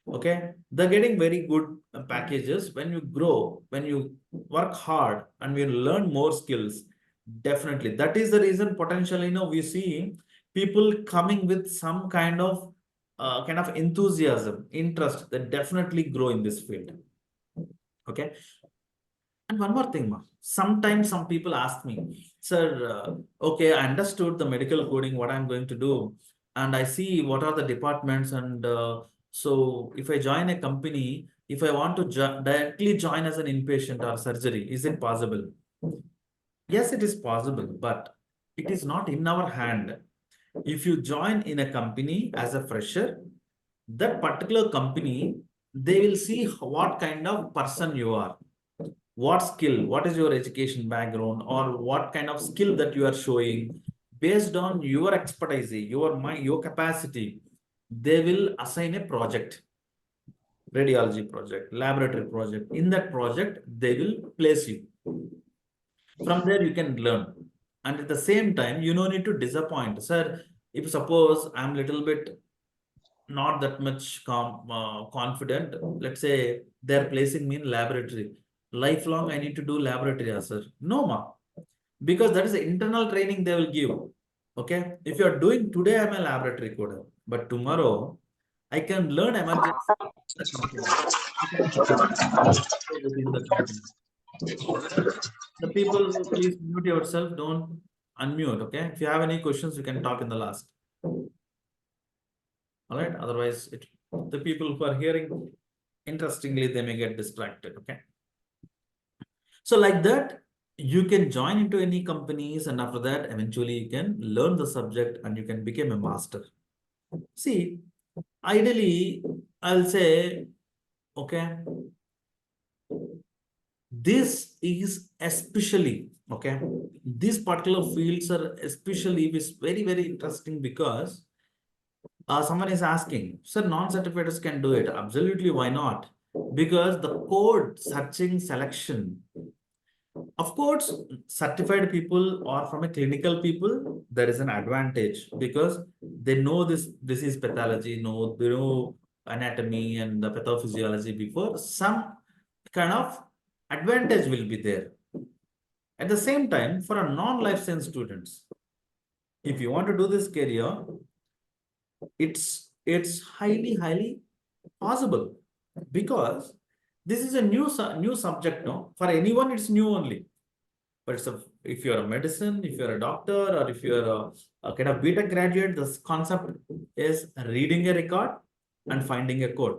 Okay, they're getting very good packages. When you grow, when you work hard and we learn more skills, definitely that is the reason potentially, we see people coming with some kind of enthusiasm, interest, they definitely grow in this field. Okay, and one more thing, ma. Sometimes some people ask me, sir, okay, I understood the medical coding, what I'm going to do, and I see what are the departments, and so if I join a company, if I want to directly join as an inpatient or surgery, is it possible? Yes, it is possible, but it is not in our hand. If you join in a company as a fresher, that particular company, they will see what kind of person you are, what skill, what is your education background, or what kind of skill that you are showing. Based on your expertise, your mind, your capacity, they will assign a project, radiology project, laboratory project. In that project, they will place you. From there, you can learn. And at the same time, you no need to disappoint. Sir, if suppose I'm little bit not that much confident, let's say they're placing me in laboratory. Lifelong, I need to do laboratory, sir. No, ma. Because that is the internal training they will give. Okay. If you are doing today, I'm a laboratory coder. But tomorrow, I can learn emergency in the company. I can learn within the company. The people, please mute yourself. Don't unmute. Okay. If you have any questions, you can talk in the last. All right. Otherwise, the people who are hearing, interestingly, they may get distracted. Okay. So like that, you can join into any companies, and after that, eventually you can learn the subject and you can become a master. See, ideally, I'll say, okay, this is especially, okay, these particular fields are especially very, very interesting because someone is asking, sir, non-certifieds can do it. Absolutely, why not? Because the code searching selection, of course, certified people or from a clinical people, there is an advantage because they know this disease pathology, they know anatomy and the pathophysiology before. Some kind of advantage will be there. At the same time, for a non-life science students, if you want to do this career, it's highly possible because this is a new subject. No, for anyone it's new only. But if you're a medicine, if you're a doctor, or if you're a kind of BTech graduate, this concept is reading a record and finding a code.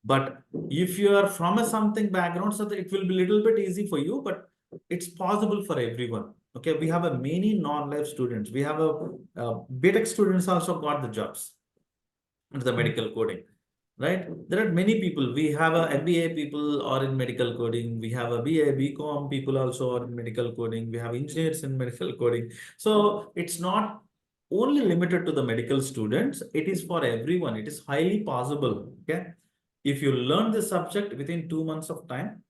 But if you are from a something background, so that it will be a little bit easy for you, but it's possible for everyone. Okay, we have a many non-life students. We have a BTech students also got the jobs into the medical coding, right? There are many people. We have a MBA people are in medical coding. We have a BA, BCom people also are in medical coding. We have engineers in medical coding. So it's not only limited to the medical students. It is for everyone. It is highly possible. Okay. If you learn this subject within 2 months of time,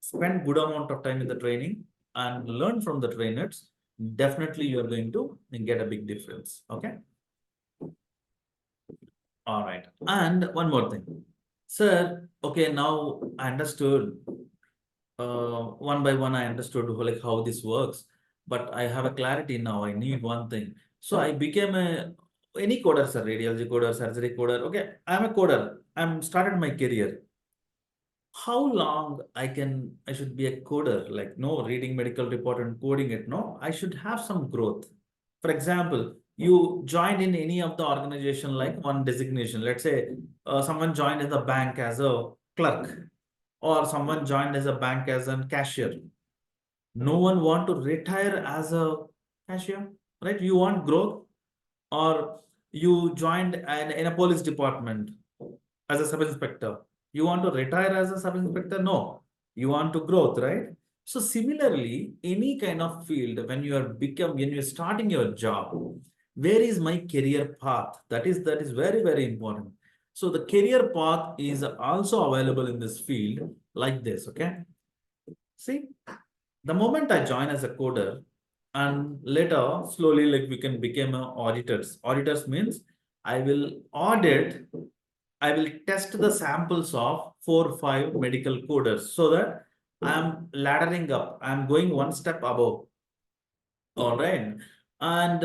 spend good amount of time in the training and learn from the trainers, definitely you are going to get a big difference. Okay. All right. And one more thing. Sir, okay, now I understood. One by one, I understood like how this works, but I have a clarity now. I need one thing. So I became any coder, sir, radiology coder, surgery coder. Okay, I'm a coder. I'm started my career. How long I should be a coder? Like no reading medical report and coding it. No, I should have some growth. For example, you joined in any of the organization like one designation. Let's say someone joined in the bank as a clerk, or someone joined as a bank as a cashier. No one want to retire as a cashier, right? You want growth, or you joined in a police department as a sub inspector. You want to retire as a sub-inspector? No. You want to growth, right? So similarly, any kind of field, when you're starting your job, where is my career path? That is very, very important. So the career path is also available in this field like this, okay? See, the moment I join as a coder, and later slowly like we can become auditors. Auditors means I will audit, I will test the samples of 4 or 5 medical coders so that I'm laddering up. I'm going one step above. All right. And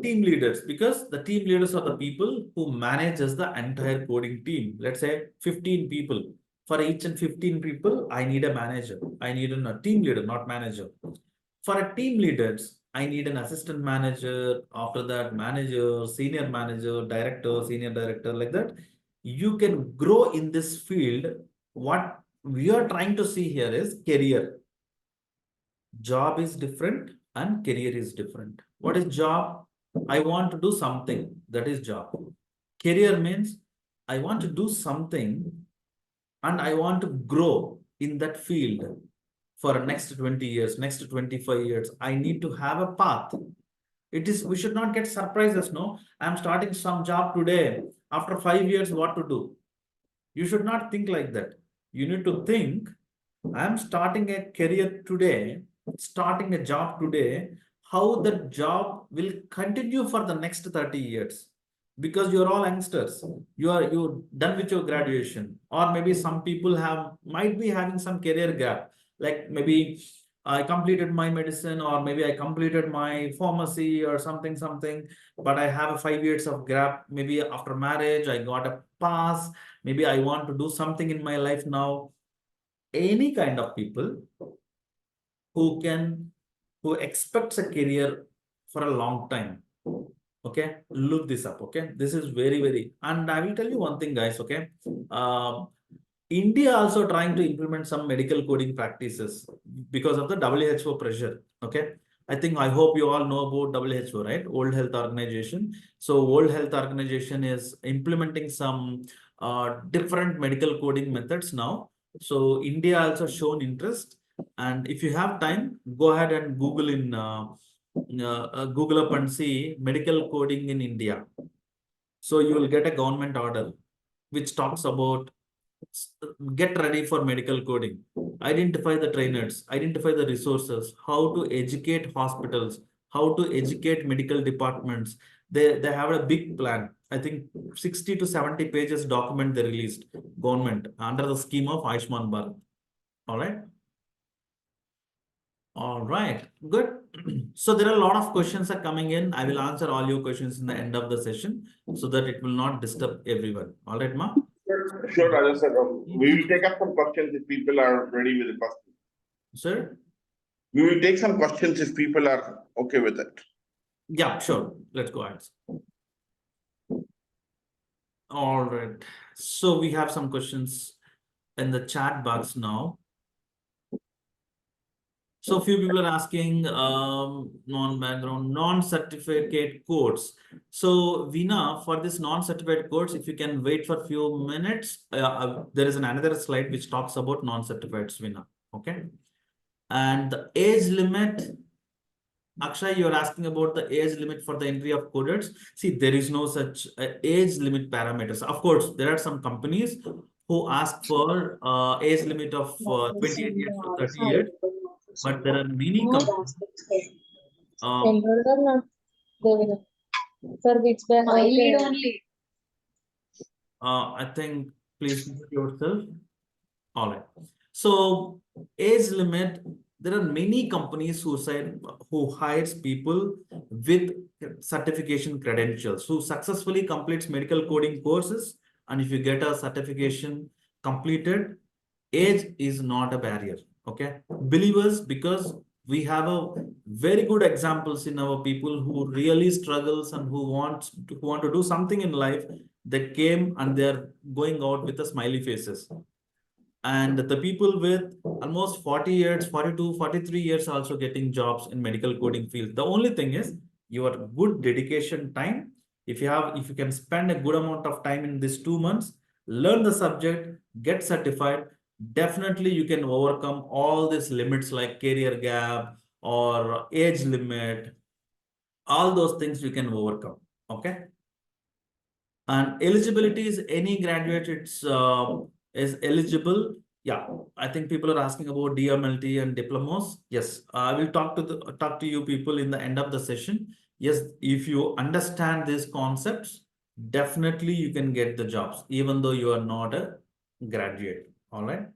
team leaders, because the team leaders are the people who manages the entire coding team. Let's say 15 people. For each and 15 people, I need a manager. I need a team leader, not manager. For a team leaders, I need an assistant manager, after that manager, senior manager, director, senior director, like that. You can grow in this field. What we are trying to see here is career. Job is different and career is different. What is job? I want to do something. That is job. Career means I want to do something and I want to grow in that field for next 20 years, next 25 years. I need to have a path. We should not get surprises. No, I'm starting some job today. After 5 years, what to do? You should not think like that. You need to think, I'm starting a career today, starting a job today, how that job will continue for the next 30 years. Because you're all youngsters. You're done with your graduation. Or maybe some people might be having some career gap. Like maybe I completed my medicine, or maybe I completed my pharmacy or something, but I have a 5 years of gap. Maybe after marriage, I got a pass. Maybe I want to do something in my life now. Any kind of people who expects a career for a long time. Okay, look this up. Okay, this is very, very, and I will tell you one thing, guys. Okay, India also trying to implement some medical coding practices because of the WHO pressure. Okay, I hope you all know about WHO, right? World Health Organization. So World Health Organization is implementing some different medical coding methods now. So India also shown interest, and if you have time, go ahead and Google up and see medical coding in India. So you will get a government order which talks about get ready for medical coding, identify the trainers, identify the resources, how to educate hospitals, how to educate medical departments. They have a big plan. I think 60 to 70 pages document they released, government, under the scheme of Ayushman Bharat. All right. All right, good. So there are a lot of questions are coming in. I will answer all your questions in the end of the session so that it will not disturb everyone. All right, Ma? Sure, Rajesh sir. We will take up some questions if people are ready with the questions. Sir? We will take some questions if people are okay with it. Yeah, sure. Let's go ahead. All right. So we have some questions in the chat box now. So few people are asking non-background, non-certificate codes. So Veena, for this non-certified codes, if you can wait for a few minutes, there is another slide which talks about non-certified, Veena. Okay. And the age limit, Akshay, you're asking about the age limit for the entry of coders. See, there is no such age limit parameters. Of course, there are some companies who ask for age limit of 28 years to 30 years. But there are many companies. I think please mute yourself. All right. So age limit, there are many companies who hires people with certification credentials, who successfully completes medical coding courses. And if you get a certification completed, age is not a barrier. Okay, believers, because we have a very good examples in our people who really struggles and who want to do something in life. They came and they're going out with the smiley faces. And the people with almost 40 years, 42, 43 years also getting jobs in medical coding field. The only thing is your good dedication time. If you can spend a good amount of time in these 2 months, learn the subject, get certified. Definitely you can overcome all these limits like career gap or age limit. All those things you can overcome. Okay. And eligibility is any graduate is eligible. Yeah, I think people are asking about DMLT and diplomas. Yes, I will talk to you people in the end of the session. Yes, if you understand these concepts, definitely you can get the jobs, even though you are not a graduate. All right.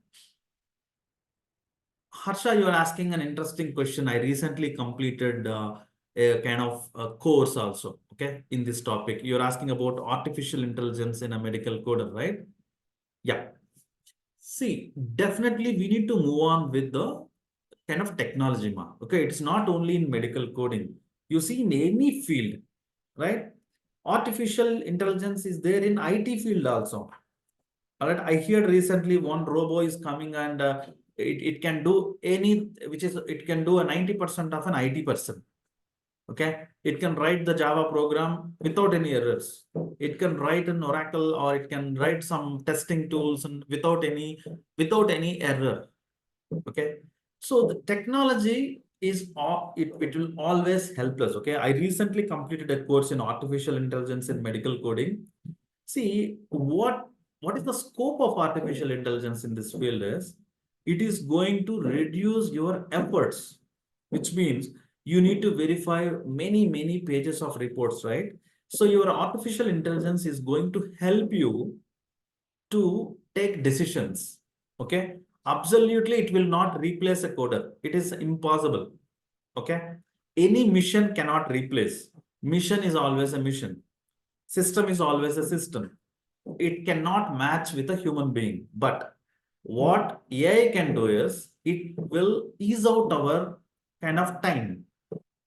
Harsha, you are asking an interesting question. I recently completed a kind of a course also, okay, in this topic. You're asking about artificial intelligence in a medical coder, right? Yeah. See, definitely we need to move on with the kind of technology, ma. Okay, it's not only in medical coding. You see in any field, right? Artificial intelligence is there in IT field also. All right, I heard recently one robo is coming and it can do it can do a 90% of an IT person. Okay, it can write the Java program without any errors. It can write an Oracle or it can write some testing tools and without any error. Okay, so the technology is it will always help us. Okay, I recently completed a course in artificial intelligence in medical coding. See, what is the scope of artificial intelligence in this field is it is going to reduce your efforts, which means you need to verify many pages of reports, right? So your artificial intelligence is going to help you to take decisions. Okay. Absolutely, it will not replace a coder. It is impossible. Okay. Any mission cannot replace. Mission is always a mission. System is always a system. It cannot match with a human being. But what AI can do is it will ease out our kind of time.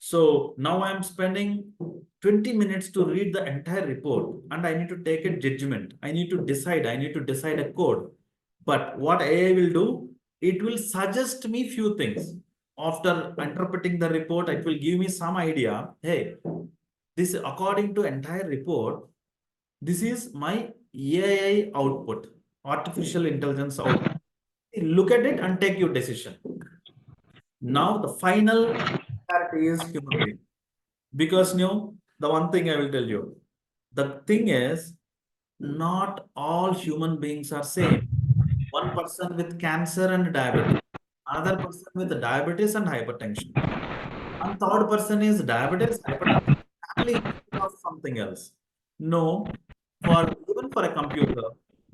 So now I'm spending 20 minutes to read the entire report and I need to take a judgment. I need to decide a code. But what AI will do, it will suggest me few things. After interpreting the report, it will give me some idea. Hey, this according to entire report, this is my AI output, artificial intelligence output. Look at it and take your decision. Now the final clarity is human being. Because the one thing I will tell you, the thing is, not all human beings are same. One person with cancer and diabetes, another person with diabetes and hypertension, and third person is diabetes, hypertension, family history of something else. No, for even for a computer,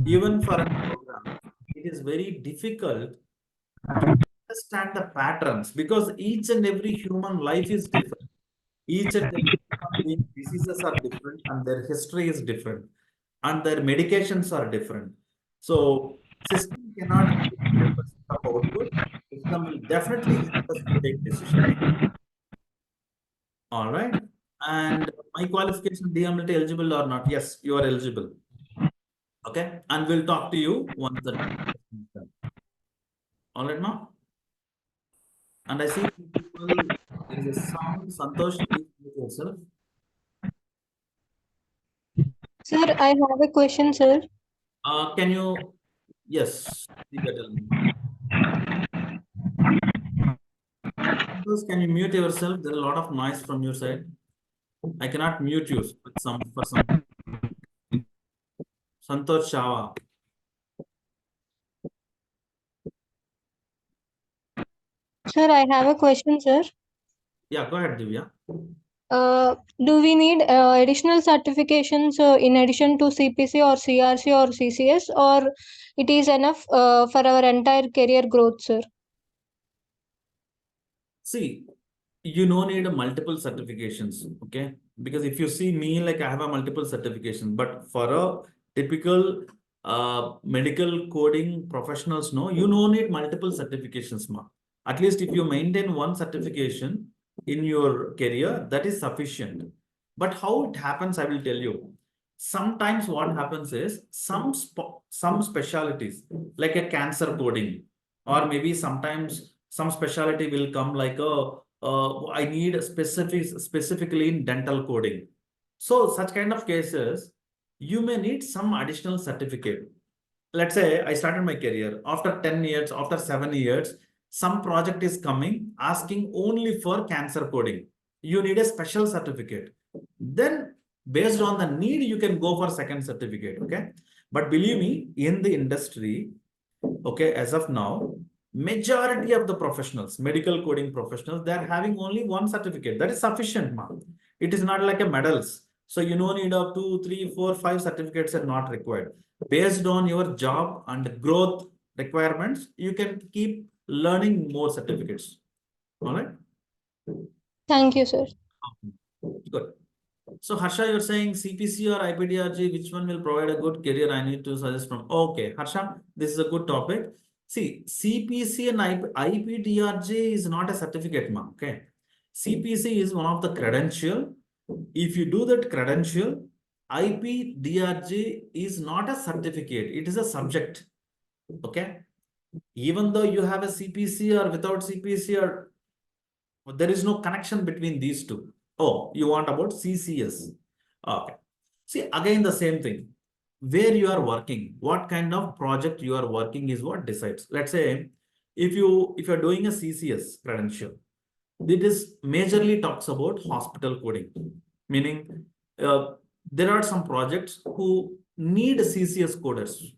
even for a program, it is very difficult to understand the patterns because each and every human life is different. Each and every human being diseases are different and their history is different and their medications are different. So system cannot give 100% of output. System will definitely help us to take decisions. All right. And my qualification, DMLT eligible or not? Yes, you are eligible. Okay. And we'll talk to you once the time is done. All right, ma? And I see people, there is a sound. Santosh, please mute yourself. Sir, I have a question, sir. Can you, yes, you can tell me. Santosh, can you mute yourself? There's a lot of noise from your side. I cannot mute you for some. Santosh Shava. Sir, I have a question, sir. Yeah, go ahead, Divya. Do we need additional certifications in addition to CPC or CRC or CCS, or it is enough for our entire career growth, sir? See, you don't need a multiple certifications, okay? Because if you see me, like I have a multiple certification, but for a typical medical coding professionals, no, you don't need multiple certifications, ma. At least if you maintain one certification in your career, that is sufficient. But how it happens, I will tell you. Sometimes what happens is some specialties, like a cancer coding, or maybe sometimes some specialty will come like I need a specifically in dental coding. So such kind of cases, you may need some additional certificate. let's say I started my career after 10 years, after 7 years, some project is coming asking only for cancer coding. You need a special certificate. Then based on the need, you can go for second certificate. Okay. But believe me, in the industry, okay, as of now, majority of the professionals, medical coding professionals, they are having only one certificate. That is sufficient, ma'am. It is not like a medals. So you no need of 2, 3, 4, 5 certificates are not required. Based on your job and growth requirements, you can keep learning more certificates. All right. Thank you, sir. Good. So Harsha, you're saying CPC or IPDRG, which one will provide a good career? I need to suggest from. Okay, Harsha, this is a good topic. See, CPC and IPDRG is not a certificate, ma'am. Okay. CPC is one of the credential. If you do that credential, IPDRG is not a certificate, it is a subject. Okay. Even though you have a CPC or without CPC, or there is no connection between these two. Oh, you want about CCS. Okay. See, again, the same thing. Where you are working, what kind of project you are working is what decides. Let's say if you're doing a CCS credential, it is majorly talks about hospital coding, meaning there are some projects who need CCS coders.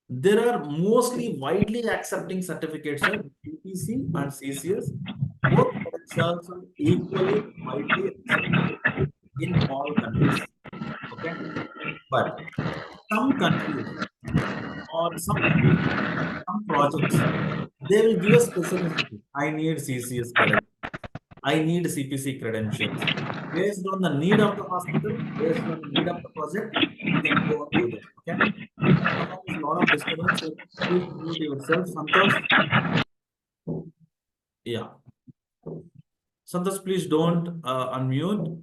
There are mostly widely accepting certificates of CPC and CCS. Both credentials are equally widely accepted in all countries. Okay, but some countries or some projects, they will give a specificity. I need CCS credentials. I need CPC credentials. Based on the need of the hospital, based on the need of the project, you can go and do that. Okay. There is a lot of disturbance. So please mute yourself. Santosh. Yeah. Santosh, please don't unmute.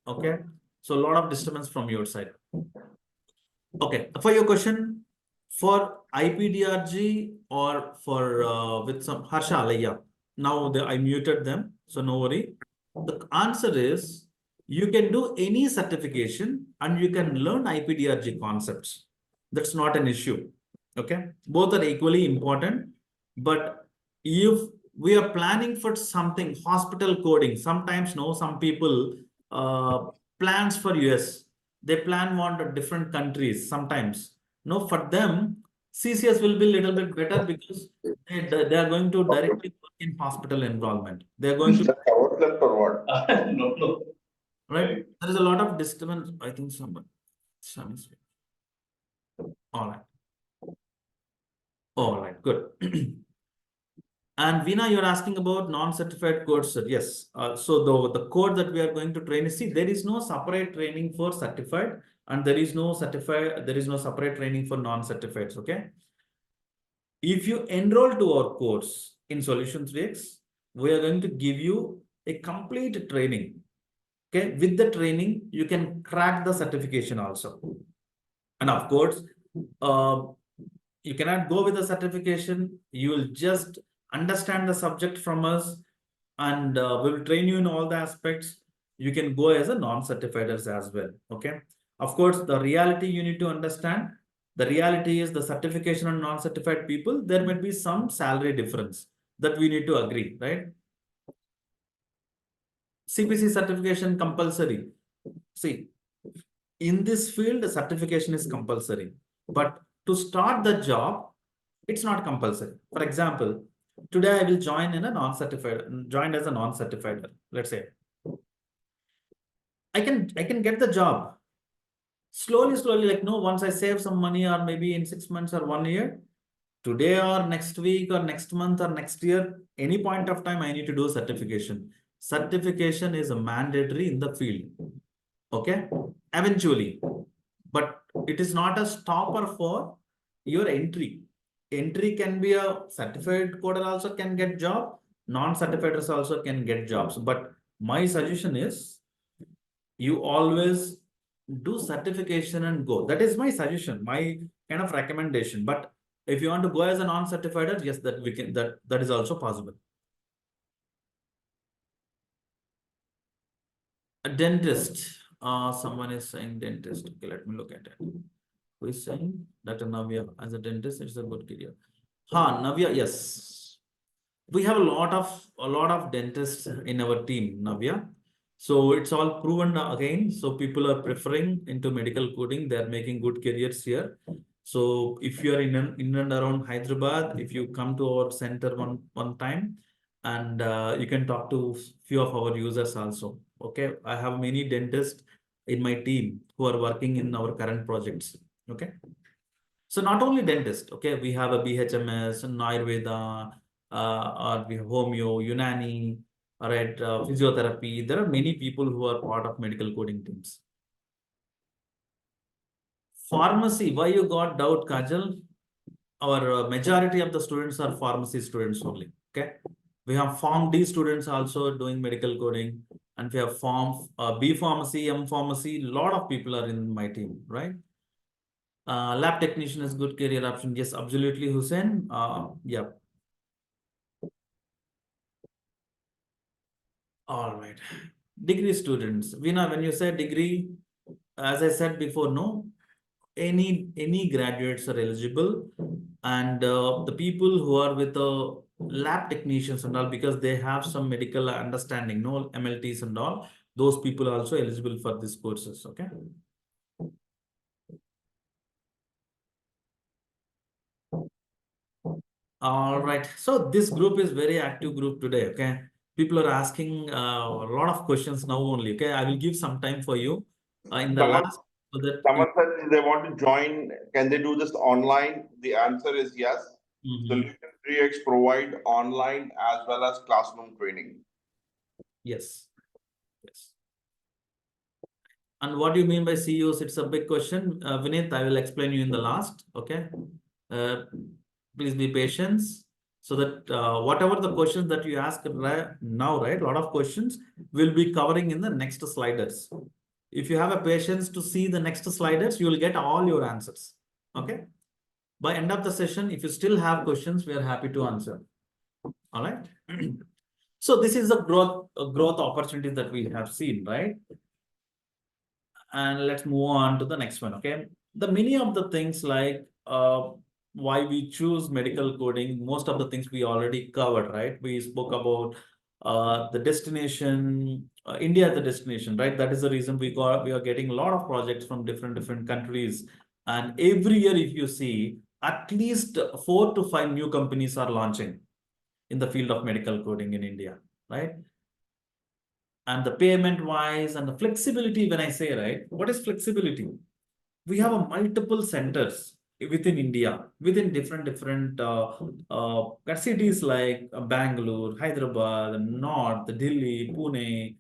Okay. So a lot of disturbance from your side. Okay. For your question, for IPDRG or for with some Harsha Alayya. Now I muted them, so no worry. The answer is you can do any certification and you can learn IPDRG concepts. That's not an issue. Okay. Both are equally important. But if we are planning for something, hospital coding, sometimes no, some people plans for US, they plan on different countries sometimes. No, for them, CCS will be a little bit better because they are going to directly work in hospital environment. They are going to What's left for what? No. right. There is a lot of disturbance. I think someone. All right. All right. Good. And Veena, you're asking about non-certified codes, sir. Yes. So the code that we are going to train is, see, there is no separate training for certified, and there is no separate training for non-certifieds. Okay. If you enroll to our course in Solutions Weeks, we are going to give you a complete training. Okay. With the training, you can crack the certification also. And of course, you cannot go with the certification. You will just understand the subject from us, and we will train you in all the aspects. You can go as a non-certified as well. Okay. Of course, the reality you need to understand. The reality is the certification and non-certified people, there might be some salary difference that we need to agree, right? CPC certification compulsory. See, in this field, the certification is compulsory, but to start the job, it's not compulsory. For example, today I will join in a joined as a non-certified. Let's say I can get the job slowly, like no, once I save some money, or maybe in 6 months or 1 year, today or next week or next month or next year, any point of time, I need to do certification. Certification is a mandatory in the field. Okay, eventually, but it is not a stopper for your entry. Entry can be a certified coder also can get job, non-certified also can get jobs. But my suggestion is you always do certification and go. That is my suggestion, my kind of recommendation. But if you want to go as a non-certified, yes, that is also possible. A dentist. Someone is saying dentist. Okay, let me look at it. Who is saying that Navya as a dentist, it's a good career. Navya, yes. We have a lot of dentists in our team, Navya. So it's all proven again. So people are preferring into medical coding. They're making good careers here. So if you are in and around Hyderabad, if you come to our center one time, and you can talk to few of our users also. Okay, I have many dentists in my team who are working in our current projects. Okay, so not only dentist. Okay, we have a BHMS, an Ayurveda, or we have homeo, Unani, all right, physiotherapy. There are many people who are part of medical coding teams. Pharmacy, why you got doubt, Kajal? Our majority of the students are pharmacy students only. Okay, we have Form D students also doing medical coding, and we have Form B pharmacy, M pharmacy. A lot of people are in my team, right? Lab technician is good career option. Yes, absolutely, Hussein. Yeah. All right. Degree students. Veena, when you say degree, as I said before, no, any graduates are eligible, and the people who are with the lab technicians and all, because they have some medical understanding, no MLTs and all, those people are also eligible for these courses. Okay. All right. So this group is very active group today. Okay. People are asking a lot of questions now only. Okay. I will give some time for you in the Someone, last so that someone said they want to join. Can they do this online? The answer is yes. Solution 3x provide online as well as classroom training. Yes. Yes. And what do you mean by CEOs? It's a big question. Vinith, I will explain you in the last. Okay. Please be patient so that whatever the questions that you ask now, right? A lot of questions will be covering in the next sliders. If you have a patience to see the next sliders, you will get all your answers. Okay. By end of the session, if you still have questions, we are happy to answer. All right. So this is the growth opportunity that we have seen, right? And let's move on to the next one. Okay, the many of the things like why we choose medical coding, most of the things we already covered, right? We spoke about the destination, India as the destination, right? That is the reason we are getting a lot of projects from different countries, and every year if you see, at least 4 to 5 new companies are launching in the field of medical coding in India, right? And the payment wise and the flexibility, when I say, right, what is flexibility? We have a multiple centers within India, within different cities like Bangalore, Hyderabad, North, Delhi, Pune,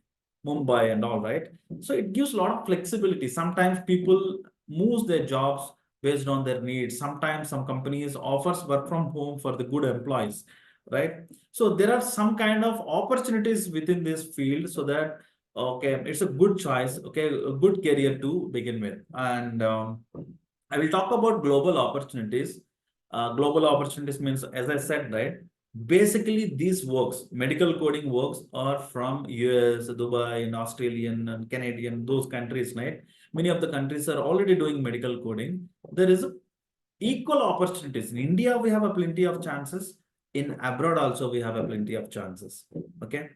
Mumbai, and all, right? So it gives a lot of flexibility. Sometimes people move their jobs based on their needs. Sometimes some companies offers work from home for the good employees, right? So there are some kind of opportunities within this field, so that okay, it's a good choice. Okay, a good career to begin with, and I will talk about global opportunities. Global opportunities means, as I said, right? Basically, these works, medical coding works, are from US, Dubai, and Australian and Canadian, those countries, right? Many of the countries are already doing medical coding. There is equal opportunities. In India, we have a plenty of chances. In abroad also, we have a plenty of chances. Okay.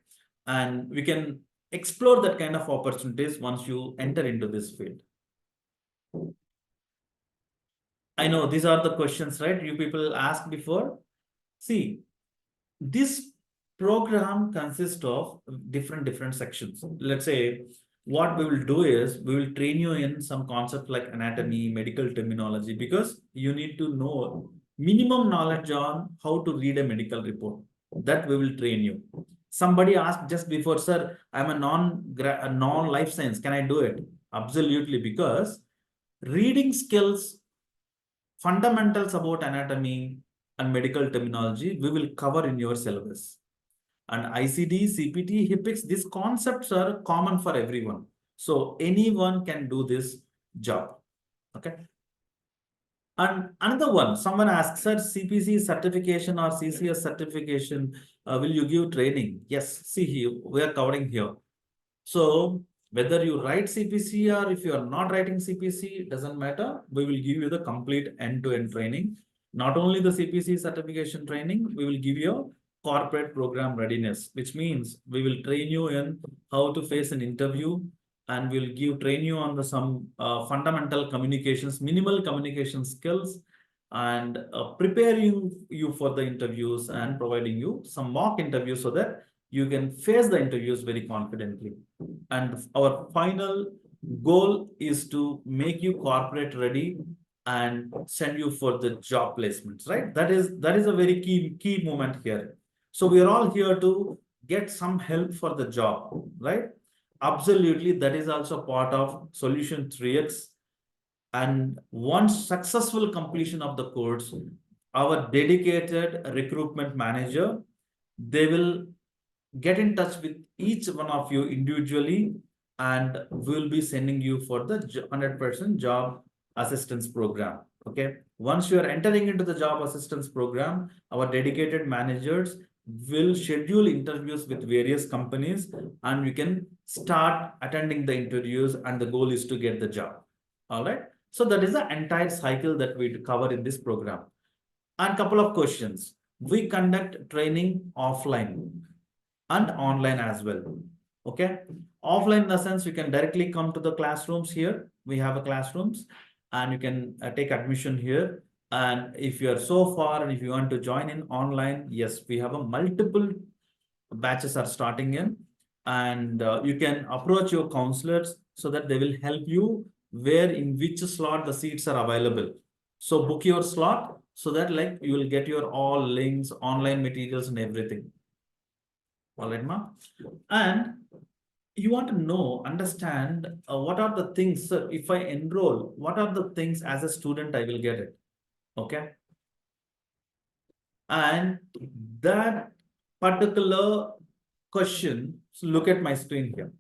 And we can explore that kind of opportunities once you enter into this field. I know these are the questions, right? You people asked before. See, this program consists of different sections. Let's say what we will do is we will train you in some concept like anatomy, medical terminology, because you need to know minimum knowledge on how to read a medical report. That we will train you. Somebody asked just before, sir, I'm a non-life science. Can I do it? Absolutely, because reading skills, fundamentals about anatomy and medical terminology, we will cover in your syllabus. And ICD, CPT, HIPICS, these concepts are common for everyone. So anyone can do this job. Okay. And another one, someone asks, sir, CPC certification or CCS certification, will you give training? Yes, see here, we are covering here. So Whether you write CPC or if you are not writing CPC, it doesn't matter. We will give you the complete end-to-end training. Not only the CPC certification training, we will give you corporate program readiness, which means we will train you in how to face an interview, and we'll train you on some fundamental communications, minimal communication skills, and preparing you for the interviews and providing you some mock interviews so that you can face the interviews very confidently. And our final goal is to make you corporate ready and send you for the job placements, right? That is a very key moment here. So we are all here to get some help for the job, right? Absolutely, that is also part of solution 3x. And once successful completion of the course, our dedicated recruitment manager, they will get in touch with each one of you individually, and we'll be sending you for the 100% job assistance program. Okay. Once you are entering into the job assistance program, our dedicated managers will schedule interviews with various companies, and you can start attending the interviews, and the goal is to get the job. All right. So that is the entire cycle that we cover in this program. And couple of questions. We conduct training offline and online as well. Okay. Offline in the sense you can directly come to the classrooms here. We have a classrooms, and you can take admission here. And if you are so far and if you want to join in online, yes, we have a multiple batches are starting in, and you can approach your counselors so that they will help you where in which slot the seats are available. So book your slot so that like you will get your all links, online materials and everything. All right, ma? And you want to understand what are the things, if I enroll, what are the things as a student I will get it. Okay. And that particular question, so look at my screen here.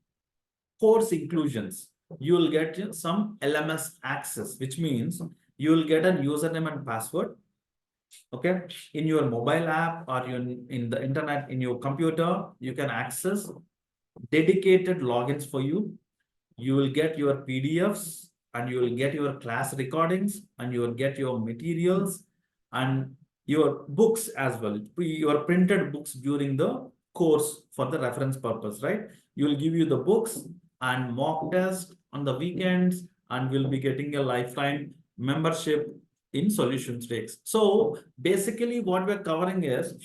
Course inclusions, you will get some LMS access, which means you will get a username and password. Okay, in your mobile app or in the internet, in your computer, you can access dedicated logins for you. You will get your PDFs, and you will get your class recordings, and you will get your materials and your books as well, your printed books during the course for the reference purpose, right? You will give you the books and mock test on the weekends, and we'll be getting a lifetime membership in Solution 3x. So basically what we're covering is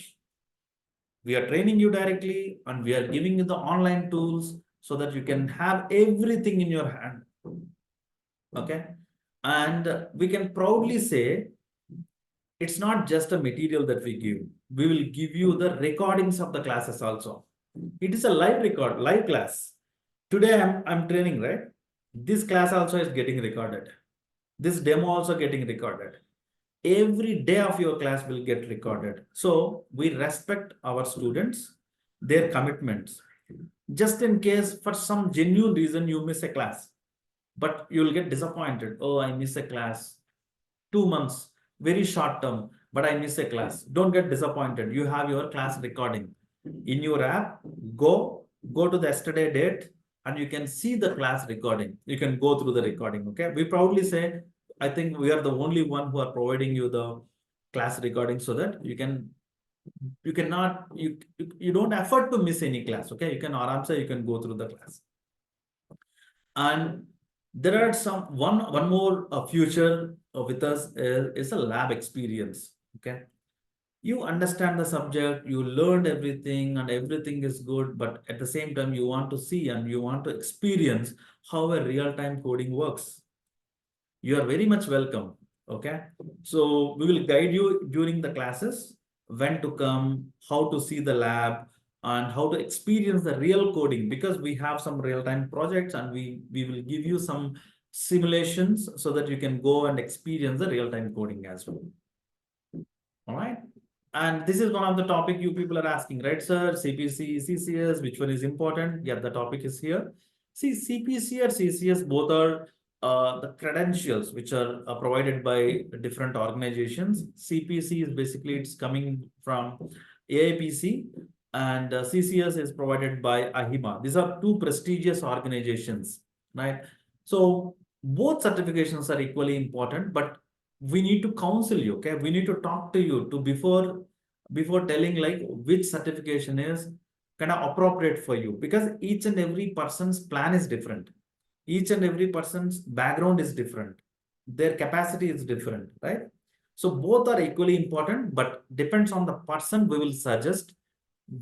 we are training you directly, and we are giving you the online tools so that you can have everything in your hand. Okay. And we can proudly say it's not just a material that we give. We will give you the recordings of the classes also. It is a live class. Today I'm training, right? This class also is getting recorded. This demo also getting recorded. Every day of your class will get recorded. So we respect our students, their commitments. Just in case for some genuine reason you miss a class, but you'll get disappointed. Oh, I miss a class. 2 months, very short term, but I miss a class. Don't get disappointed. You have your class recording in your app. Go to the yesterday date, and you can see the class recording. You can go through the recording. Okay. We proudly say, I think we are the only one who are providing you the class recording so that you don't afford to miss any class. Okay. You can you can go through the class. And there are one more future with us is a lab experience. Okay. You understand the subject, you learned everything, and everything is good, but at the same time you want to see and you want to experience how a real-time coding works. You are very much welcome. Okay. So we will guide you during the classes, when to come, how to see the lab, and how to experience the real coding, because we have some real-time projects, and we will give you some simulations so that you can go and experience the real-time coding as well. All right. And this is one of the topic you people are asking, right, sir? CPC, CCS, which one is important? Yeah, the topic is here. See, CPC or CCS, both are the credentials which are provided by different organizations. CPC is basically, it's coming from AIPC, and CCS is provided by AHIMA. These are two prestigious organizations, right? So both certifications are equally important, but we need to counsel you, okay? We need to talk to you to before telling like which certification is kind of appropriate for you, because each and every person's plan is different. Each and every person's background is different. Their capacity is different, right? So both are equally important, but depends on the person we will suggest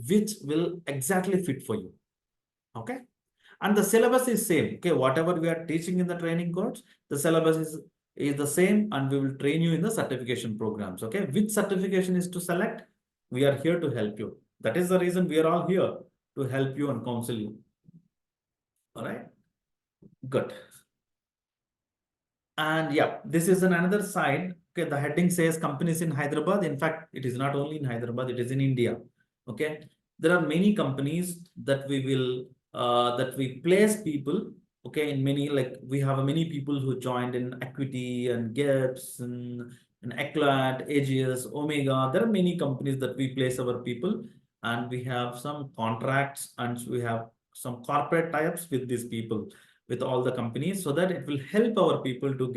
which will exactly fit for you. Okay. And the syllabus is same. Okay. Whatever we are teaching in the training course, the syllabus is the same, and we will train you in the certification programs. Okay. Which certification is to select? We are here to help you. That is the reason we are all here to help you and counsel you. All right. Good. And yeah, this is another side. Okay, the heading says companies in Hyderabad. In fact, it is not only in Hyderabad, it is in India. Okay, there are many companies that we place people. Okay, in many, like we have many people who joined in Equity and Gibbs and Eclat, Aegis, Omega. There are many companies that we place our people, and we have some contracts and we have some corporate tie-ups with these people, with all the companies, so that it will help our people to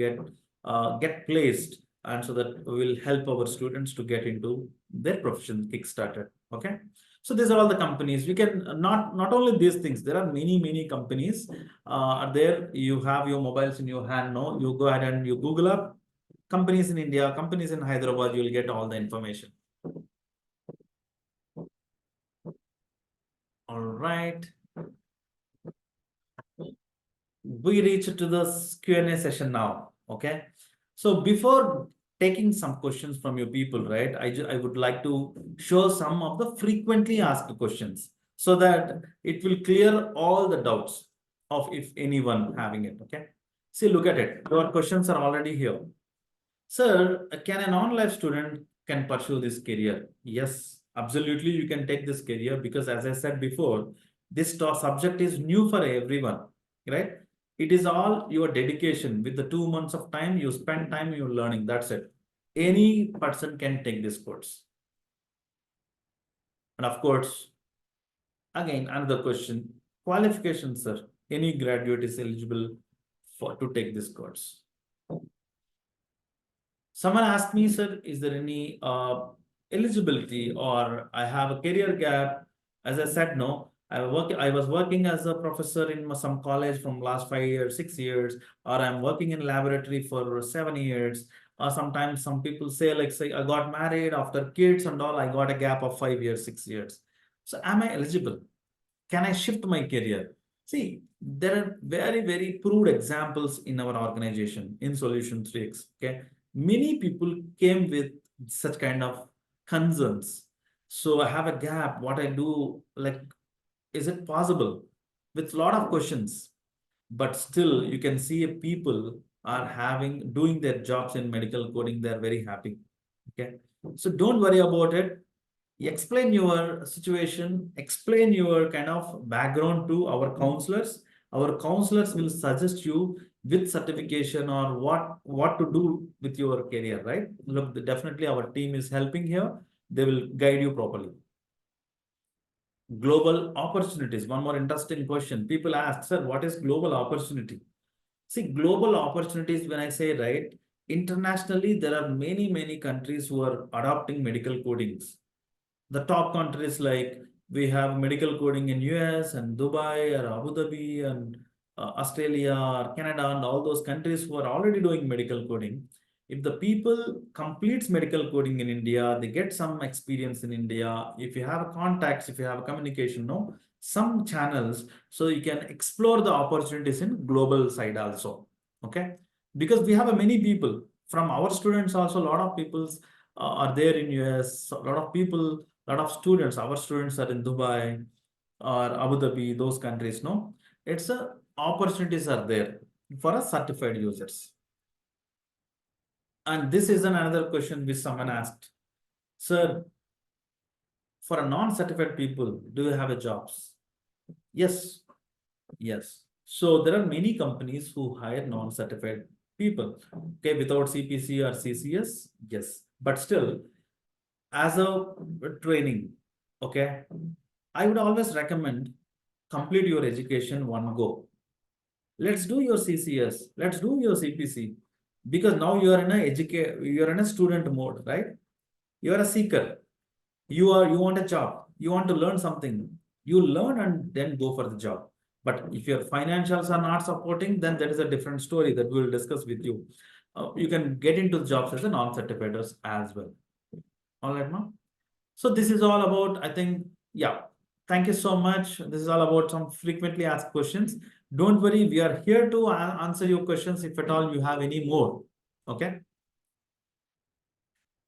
get placed, and so that we will help our students to get into their profession kickstarted. Okay, so these are all the companies. We can not only these things, there are many companies are there. You have your mobiles in your hand. No, you go ahead and you Google up companies in India, companies in Hyderabad. You will get all the information. All right. We reach to the Q&A session now. Okay. So before taking some questions from your people, right, I would like to show some of the frequently asked questions so that it will clear all the doubts of if anyone having it. Okay. See, look at it. Your questions are already here. Sir, can a non-life student can pursue this career? Yes, absolutely. You can take this career because, as I said before, this subject is new for everyone, right? It is all your dedication. With the 2 months of time, you spend time, you're learning. That's it. Any person can take this course. And of course, again, another question. Qualifications, sir. Any graduate is eligible to take this course. Someone asked me, sir, is there any eligibility, or I have a career gap? As I said, no. I was working as a professor in some college from last 5 years, 6 years, or I'm working in laboratory for 7 years. Or sometimes some people say, like, say, I got married after kids and all, I got a gap of 5 years, 6 years. So am I eligible? Can I shift my career? See, there are very proved examples in our organization in Solution 3X. Okay, many people came with such kind of concerns. So I have a gap. What I do, like, is it possible? With a lot of questions, but still you can see people are doing their jobs in medical coding. They're very happy. Okay, so don't worry about it. Explain your situation, explain your kind of background to our counselors. Our counselors will suggest you with certification or what to do with your career, right? Look, definitely our team is helping here. They will guide you properly. Global opportunities. One more interesting question. People ask, sir, what is global opportunity? See, global opportunities, when I say, right, internationally, there are many countries who are adopting medical codings. The top countries, like we have medical coding in US and Dubai or Abu Dhabi and Australia or Canada and all those countries who are already doing medical coding. If the people completes medical coding in India, they get some experience in India. If you have contacts, if you have communication, no, some channels, so you can explore the opportunities in global side also. Okay, because we have many people from our students also. A lot of people are there in US. A lot of people, a lot of students. Our students are in Dubai or Abu Dhabi, those countries. No, it's opportunities are there for us certified users. And this is another question which someone asked. Sir, for a non-certified people, do you have a jobs? Yes. Yes. So there are many companies who hire non-certified people. Okay, without CPC or CCS, yes. But still, as a training, okay, I would always recommend complete your education one go. Let's do your CCS. Let's do your CPC. Because now you are in a student mode, right? You are a seeker. You want a job. You want to learn something. You learn and then go for the job. But if your financials are not supporting, then that is a different story that we will discuss with you. You can get into the jobs as a non-certified as well. All right, ma'am. So this is all about, I think, yeah. Thank you so much. This is all about some frequently asked questions. Don't worry, we are here to answer your questions if at all you have any more. Okay.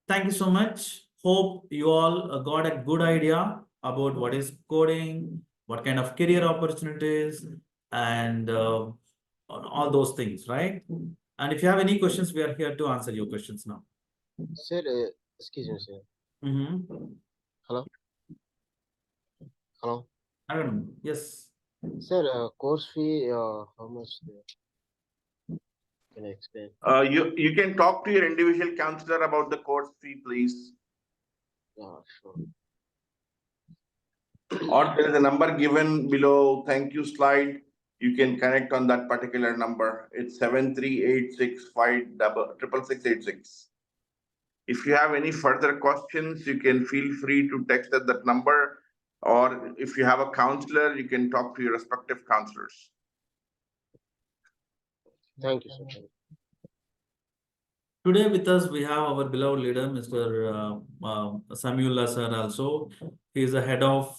Thank you so much. Hope you all got a good idea about what is coding, what kind of career opportunities, and all those things, right? And if you have any questions, we are here to answer your questions now. Sir, excuse me, sir. Hello. I don't know. Yes. Sir, course fee, how much? Can I explain? You can talk to your individual counselor about the course fee, please. Yeah, sure. Or there is a number given below thank you slide. You can connect on that particular number. It's 7386566686. If you have any further questions, you can feel free to text at that number. Or if you have a counselor, you can talk to your respective counselors. Thank you, sir. Today with us, we have our beloved leader, Mr. Samuel sir also. He is a head of,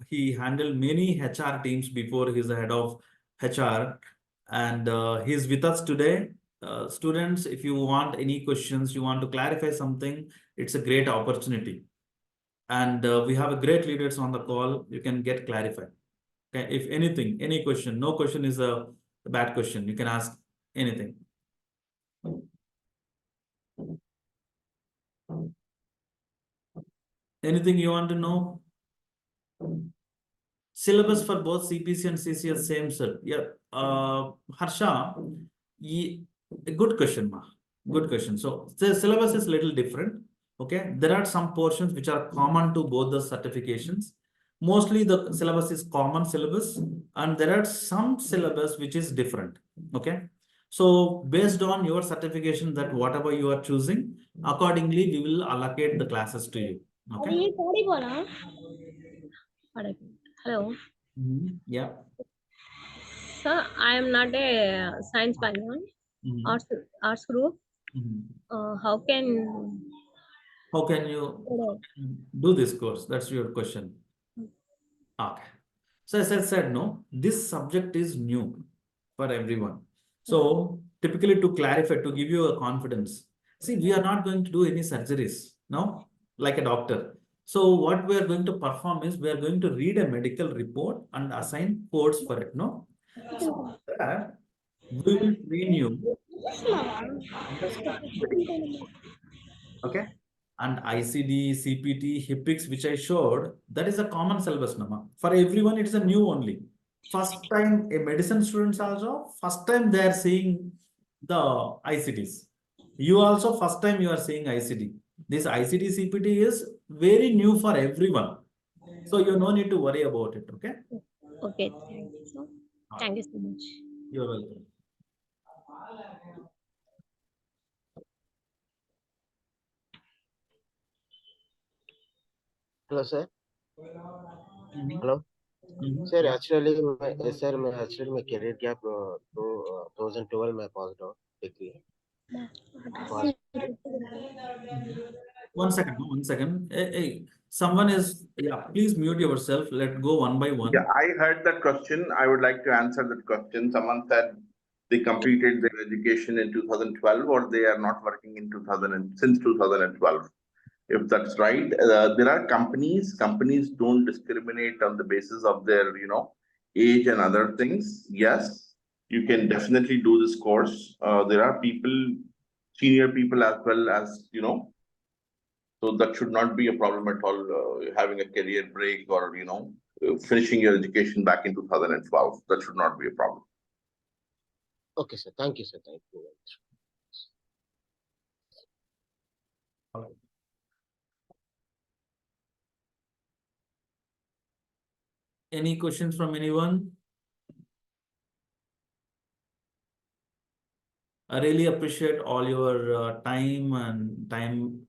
he handled many HR teams before he's the head of HR. And he's with us today. Students, if you want any questions, you want to clarify something, it's a great opportunity. And we have a great leaders on the call. You can get clarified. Okay, if anything, any question, no question is a bad question. You can ask anything. Anything you want to know? Syllabus for both CPC and CCS same, sir. Yeah. Harsha, a good question, ma. Good question. So the syllabus is little different. Okay. There are some portions which are common to both the certifications. Mostly the syllabus is common syllabus, and there are some syllabus which is different. Okay. So based on your certification, that whatever you are choosing, accordingly, we will allocate the classes to you. Okay. Hello, Yeah. sir. I am not a science background, arts group. How can How can you do this course? That's your question. Okay. So as I said, no, this subject is new for everyone. So typically to clarify, to give you a confidence, see, we are not going to do any surgeries, no, like a doctor. So what we are going to perform is we are going to read a medical report and assign codes for it, no? So that we will train you understand medical. Okay. And ICD, CPT, HIPICS, which I showed, that is a common syllabus, Nama. For everyone, it is a new only. First time a medicine students also, first time they are seeing the ICDs. You also first time you are seeing ICD. This ICD CPT is very new for everyone. So you no need to worry about it, okay? okay? Thank you, sir. Thank you so much. You're welcome. Hello, sir. Mhm. Hello. Mhm. Sir, Yeah. actually, my career gap to 2012 my passed out degree. Pass. One second, one second. Hey, someone is, yeah, please mute yourself. Let go one by one. Yeah, I heard that question. I would like to answer that question. Someone said they completed their education in 2012 or they are not working in 2000 since 2012. If that's right, there are companies don't discriminate on the basis of their, age and other things. Yes, you can definitely do this course. There are senior people as well as, so that should not be a problem at all, having a career break or, finishing your education back in 2012. That should not be a problem. Okay, sir. Thank you, sir. Thank you. All right. Any questions from anyone? I really appreciate all your time and time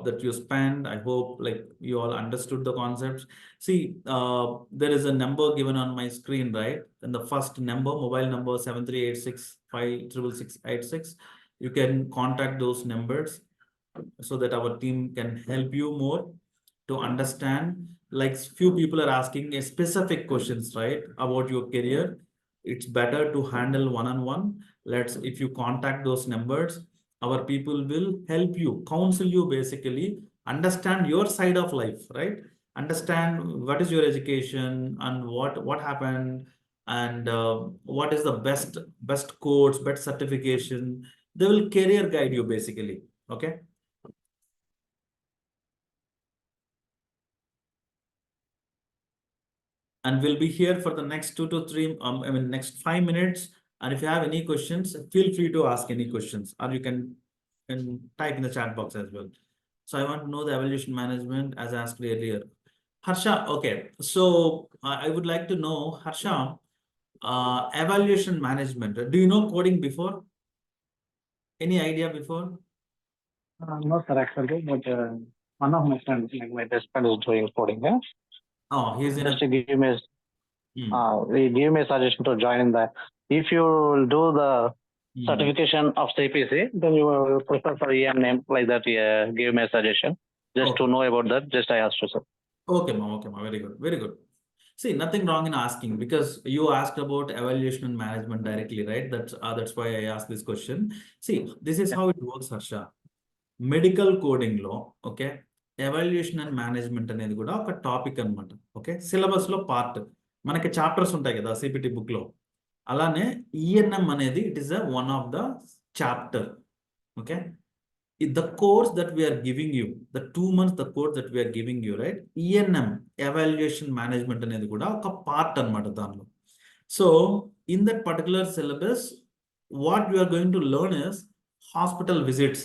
that you spend. I hope like you all understood the concepts. See, there is a number given on my screen, right? And the first number, mobile number 7386566686. You can contact those numbers so that our team can help you more to understand. Like few people are asking a specific questions, right, about your career. It's better to handle one-on-one. If you contact those numbers, our people will help you, counsel you, basically understand your side of life, right? Understand what is your education and what happened, and what is the best course, best certification. They will career guide you basically. Okay. And we'll be here for the next 2 to 3, next 5 minutes. And if you have any questions, feel free to ask any questions, or you can type in the chat box as well. So I want to know the evaluation management as asked earlier. Harsha, okay. So I would like to know, Harsha, evaluation management. Do you know coding before? Any idea before? No, sir, actually, but one of my friends, like my best friend, is doing coding. Yeah? Oh, he's in Just a. to give me, Hmm. he gave me a suggestion to join in that. If you will do the certification of CPC, then you will prefer for name like that. Yeah, give me a suggestion. Just to Okay. know about that, just I asked you, sir. Okay, ma. Very good. Very good. See, nothing wrong in asking, because you asked about evaluation and management directly, right? That's why I asked this question. See, this is how it works, Harsha. Medical coding లో, okay, evaluation and management అనేది కూడా ఒక topic అన్నమాట. Okay, syllabus లో part. మనకి chapters ఉంటాయి కదా CPT book లో. అలానే ఈఎన్ఎం అనేది it is one of the chapter. Okay, the course that we are giving you, the 2 months the course that we are giving you, right? ENM, evaluation management అనేది కూడా ఒక part అన్నమాట దానిలో. So in that particular syllabus, what you are going to learn is hospital visits.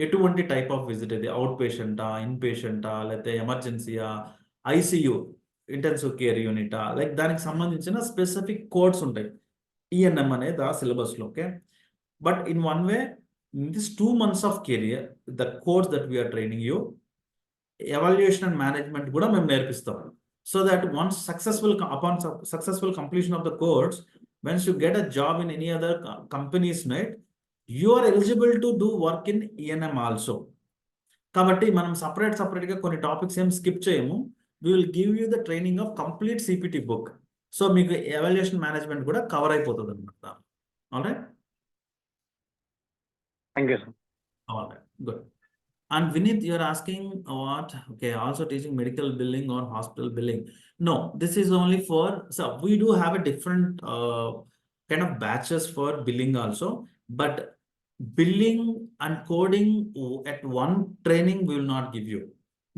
ఎటువంటి type of visit ఇది? Out పేషెంటా, in పేషెంటా, లేకపోతే ఎమర్జెన్సీయా, ICU, intensive care యూనిటా, like దానికి సంబంధించిన స్పెసిఫిక్ కోడ్స్ ఉంటాయి ఈఎన్ఎం అనేది ఆ సిలబస్లో. Okay, but in one way, in this 2 months of career, the course that we are training you, evaluation and management కూడా మేము నేర్పిస్తాం. So that once upon successful completion of the course, once you get a job in any other companies, right, you are eligible to do work in ENM also. కాబట్టి మనం సపరేట్గా కొన్ని topics ఏం skip చేయము. We will give you the training of complete CPT book. So మీకు evaluation management కూడా cover అయిపోతుంది అనమాట. Alright. Thank you, sir. All right, good. And Vinith, you're asking what? Okay, also teaching medical billing or hospital billing. No, this is only for, so we do have a different kind of batches for billing also, but billing and coding at one training we will not give you,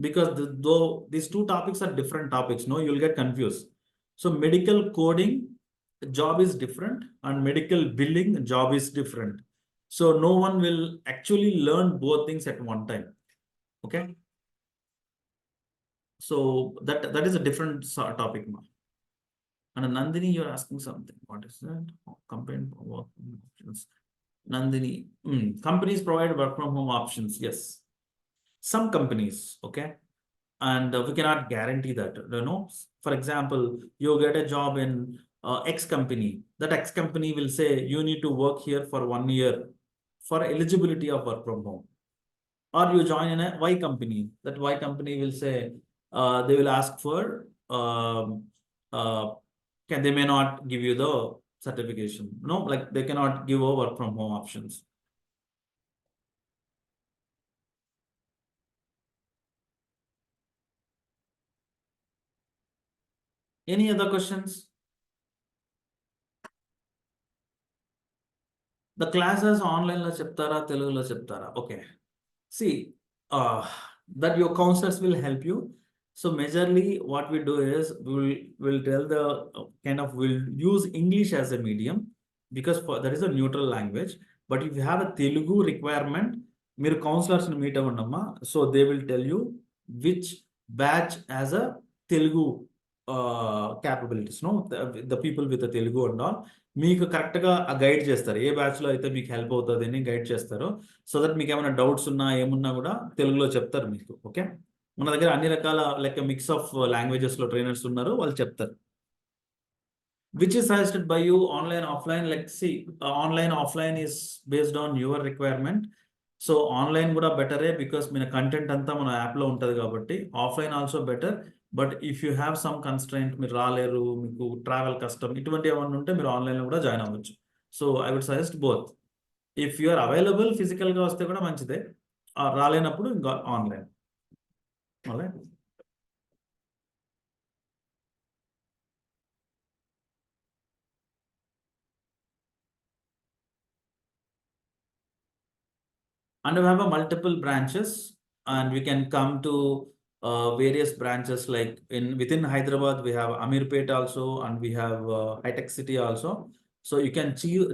because though these two topics are different topics, no, you'll get confused. So medical coding job is different and medical billing job is different. So no one will actually learn both things at one time. Okay. So that is a different topic. And Nandini, you're asking something. What is that? Company work options. Nandini, companies provide work from home options. Yes. Some companies, okay. And we cannot guarantee that, you know. For example, you get a job in X company. That X company will say you need to work here for 1 year for eligibility of work from home. Or you join in a Y company. That Y company will say they will ask for they may not give you the certification. No, like they cannot give over work from home options. Any other questions? The classes online lo cheptara, Telugu lo cheptara. Okay. See, that your counselors will help you. So majorly what we do is we'll tell the we'll use English as a medium, because there is a neutral language. But if you have a Telugu requirement, మీరు counselors ని meet అవ్వండమ్మా. So they will tell you which batch as a Telugu capabilities, no, the people with the Telugu and all, మీకు correct గా guide చేస్తారు. ఏ batch లో అయితే మీకు help అవుతుంది అని గైడ్ చేస్తారు. సో దట్ మీకు ఏమైనా డౌట్స్ ఉన్నా ఏమున్నా కూడా తెలుగులో చెప్తారు మీకు. ఓకే, మన దగ్గర అన్ని రకాల లైక్ మిక్స్ ఆఫ్ లాంగ్వేజెస్ లో ట్రైనర్స్ ఉన్నారు, వాళ్ళు చెప్తారు. Which is suggested by you, online, offline? Like, see, online, offline is based on your requirement. So online కూడా బెటరే, బికాస్ మన కంటెంట్ అంతా మన యాప్లో ఉంటుంది కాబట్టి. Offline also better, but if you have some constraint, మీరు రాలేరు, మీకు ట్రావెల్ కష్టం, ఇటువంటి ఏమన్నా ఉంటే మీరు ఆన్లైన్లో కూడా జాయిన్ అవ్వచ్చు. So I would suggest both. If you are available ఫిజికల్గా వస్తే కూడా మంచిదే, రాలేనప్పుడు ఇంకా online. Alright. And we have a multiple branches, and we can come to various branches, like within Hyderabad we have Amirpet also, and we have High Tech City also. So you can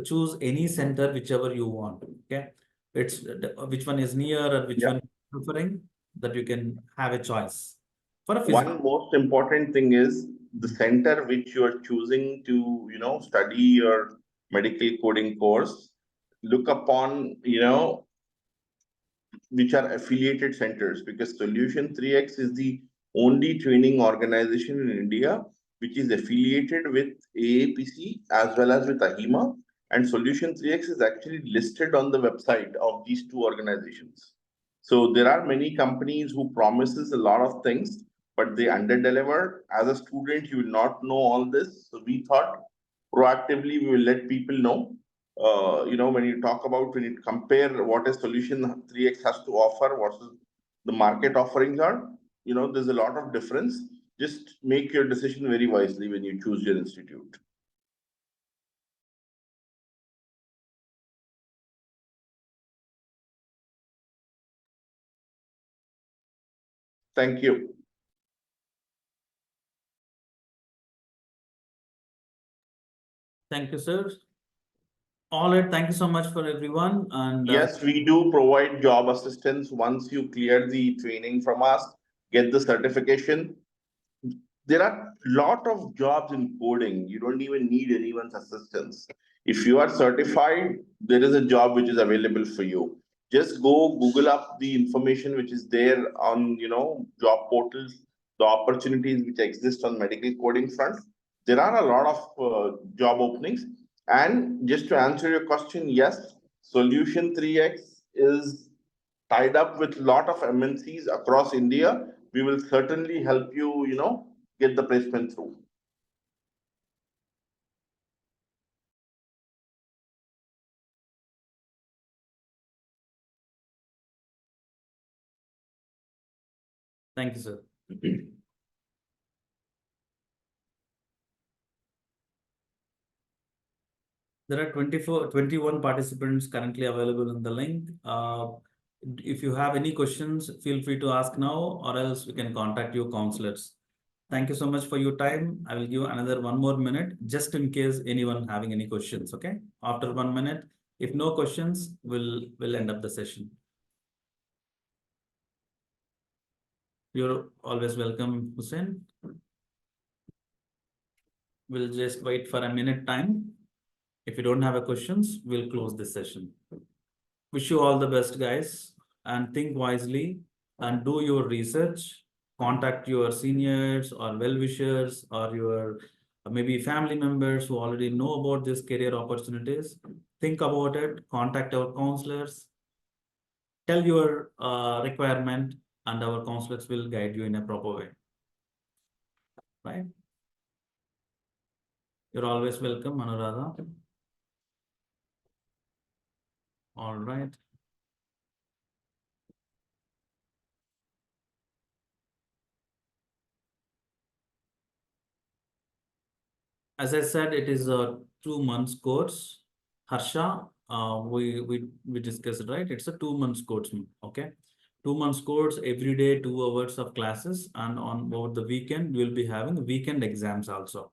choose any center whichever you want. Okay, it's which one is near or which Yeah. one preferring, that you can have a choice for a One physical. most important thing is the center which you are choosing to, study your medical coding course. Look upon, which are affiliated centers, because Solution 3x is the only training organization in India which is affiliated with AAPC as well as with AHIMA. And Solution 3x is actually listed on the website of these two organizations. So there are many companies who promises a lot of things, but they underdeliver. As a student, you will not know all this. So we thought proactively we will let people know. When you compare what a Solution 3x has to offer versus the market offerings are, there's a lot of difference. Just make your decision very wisely when you choose your institute. Thank you. Thank you, sir. All right, thank you so much for everyone. And Yes, we do provide job assistance once you clear the training from us, get the certification. There are a lot of jobs in coding. You don't even need anyone's assistance. If you are certified, there is a job which is available for you. Just go Google up the information which is there on, job portals, the opportunities which exist on medical coding front. There are a lot of job openings. And just to answer your question, yes, Solution 3x is tied up with a lot of MNCs across India. We will certainly help you, get the placement through. thank you, sir. There are 21 participants currently available in the link. If you have any questions, feel free to ask now, or else we can contact your counselors. Thank you so much for your time. I will give another 1 more minute, just in case anyone having any questions. Okay, after 1 minute, if no questions, we'll end up the session. You're always welcome, Hussein. We'll just wait for a minute time. If you don't have a questions, we'll close this session. Wish you all the best, guys, and think wisely and do your research. Contact your seniors or well-wishers or your maybe family members who already know about these career opportunities. Think about it, contact our counselors, tell your requirement, and our counselors will guide you in a proper way. Right? You're always welcome, Anuradha. All right. As I said, it is a 2 months course. Harsha, we discussed, right? It's a 2 months course. Okay, 2 months course, every day 2 hours of classes, and on over the weekend we will be having weekend exams also,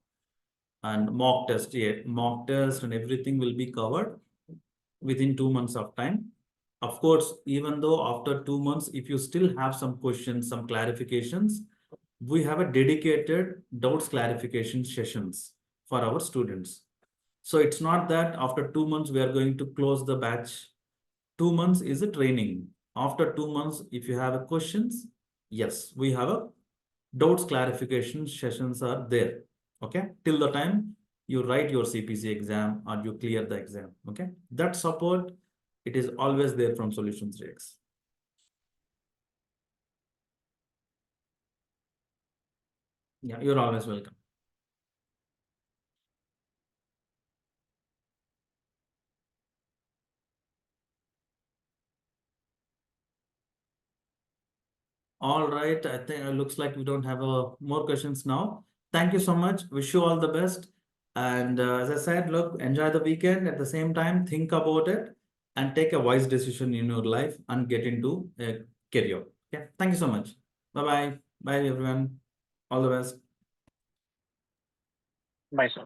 and mock test. Yeah, mock test and everything will be covered within 2 months of time. Of course, even though after 2 months, if you still have some questions, some clarifications, we have a dedicated doubts clarification sessions for our students. So it's not that after 2 months we are going to close the batch. 2 months is a training. After 2 months, if you have questions, yes, we have a doubts clarification sessions are there. Okay, till the time you write your CPC exam or you clear the exam. Okay, that support, it is always there from Solutions 3x. Yeah, you're always welcome. All right, I think it looks like we don't have more questions now. Thank you so much. Wish you all the best. And as I said, look, enjoy the weekend. At the same time, think about it and take a wise decision in your life and get into a career. Okay, thank you so much. Bye-bye. Bye, everyone. All the best. Bye, sir.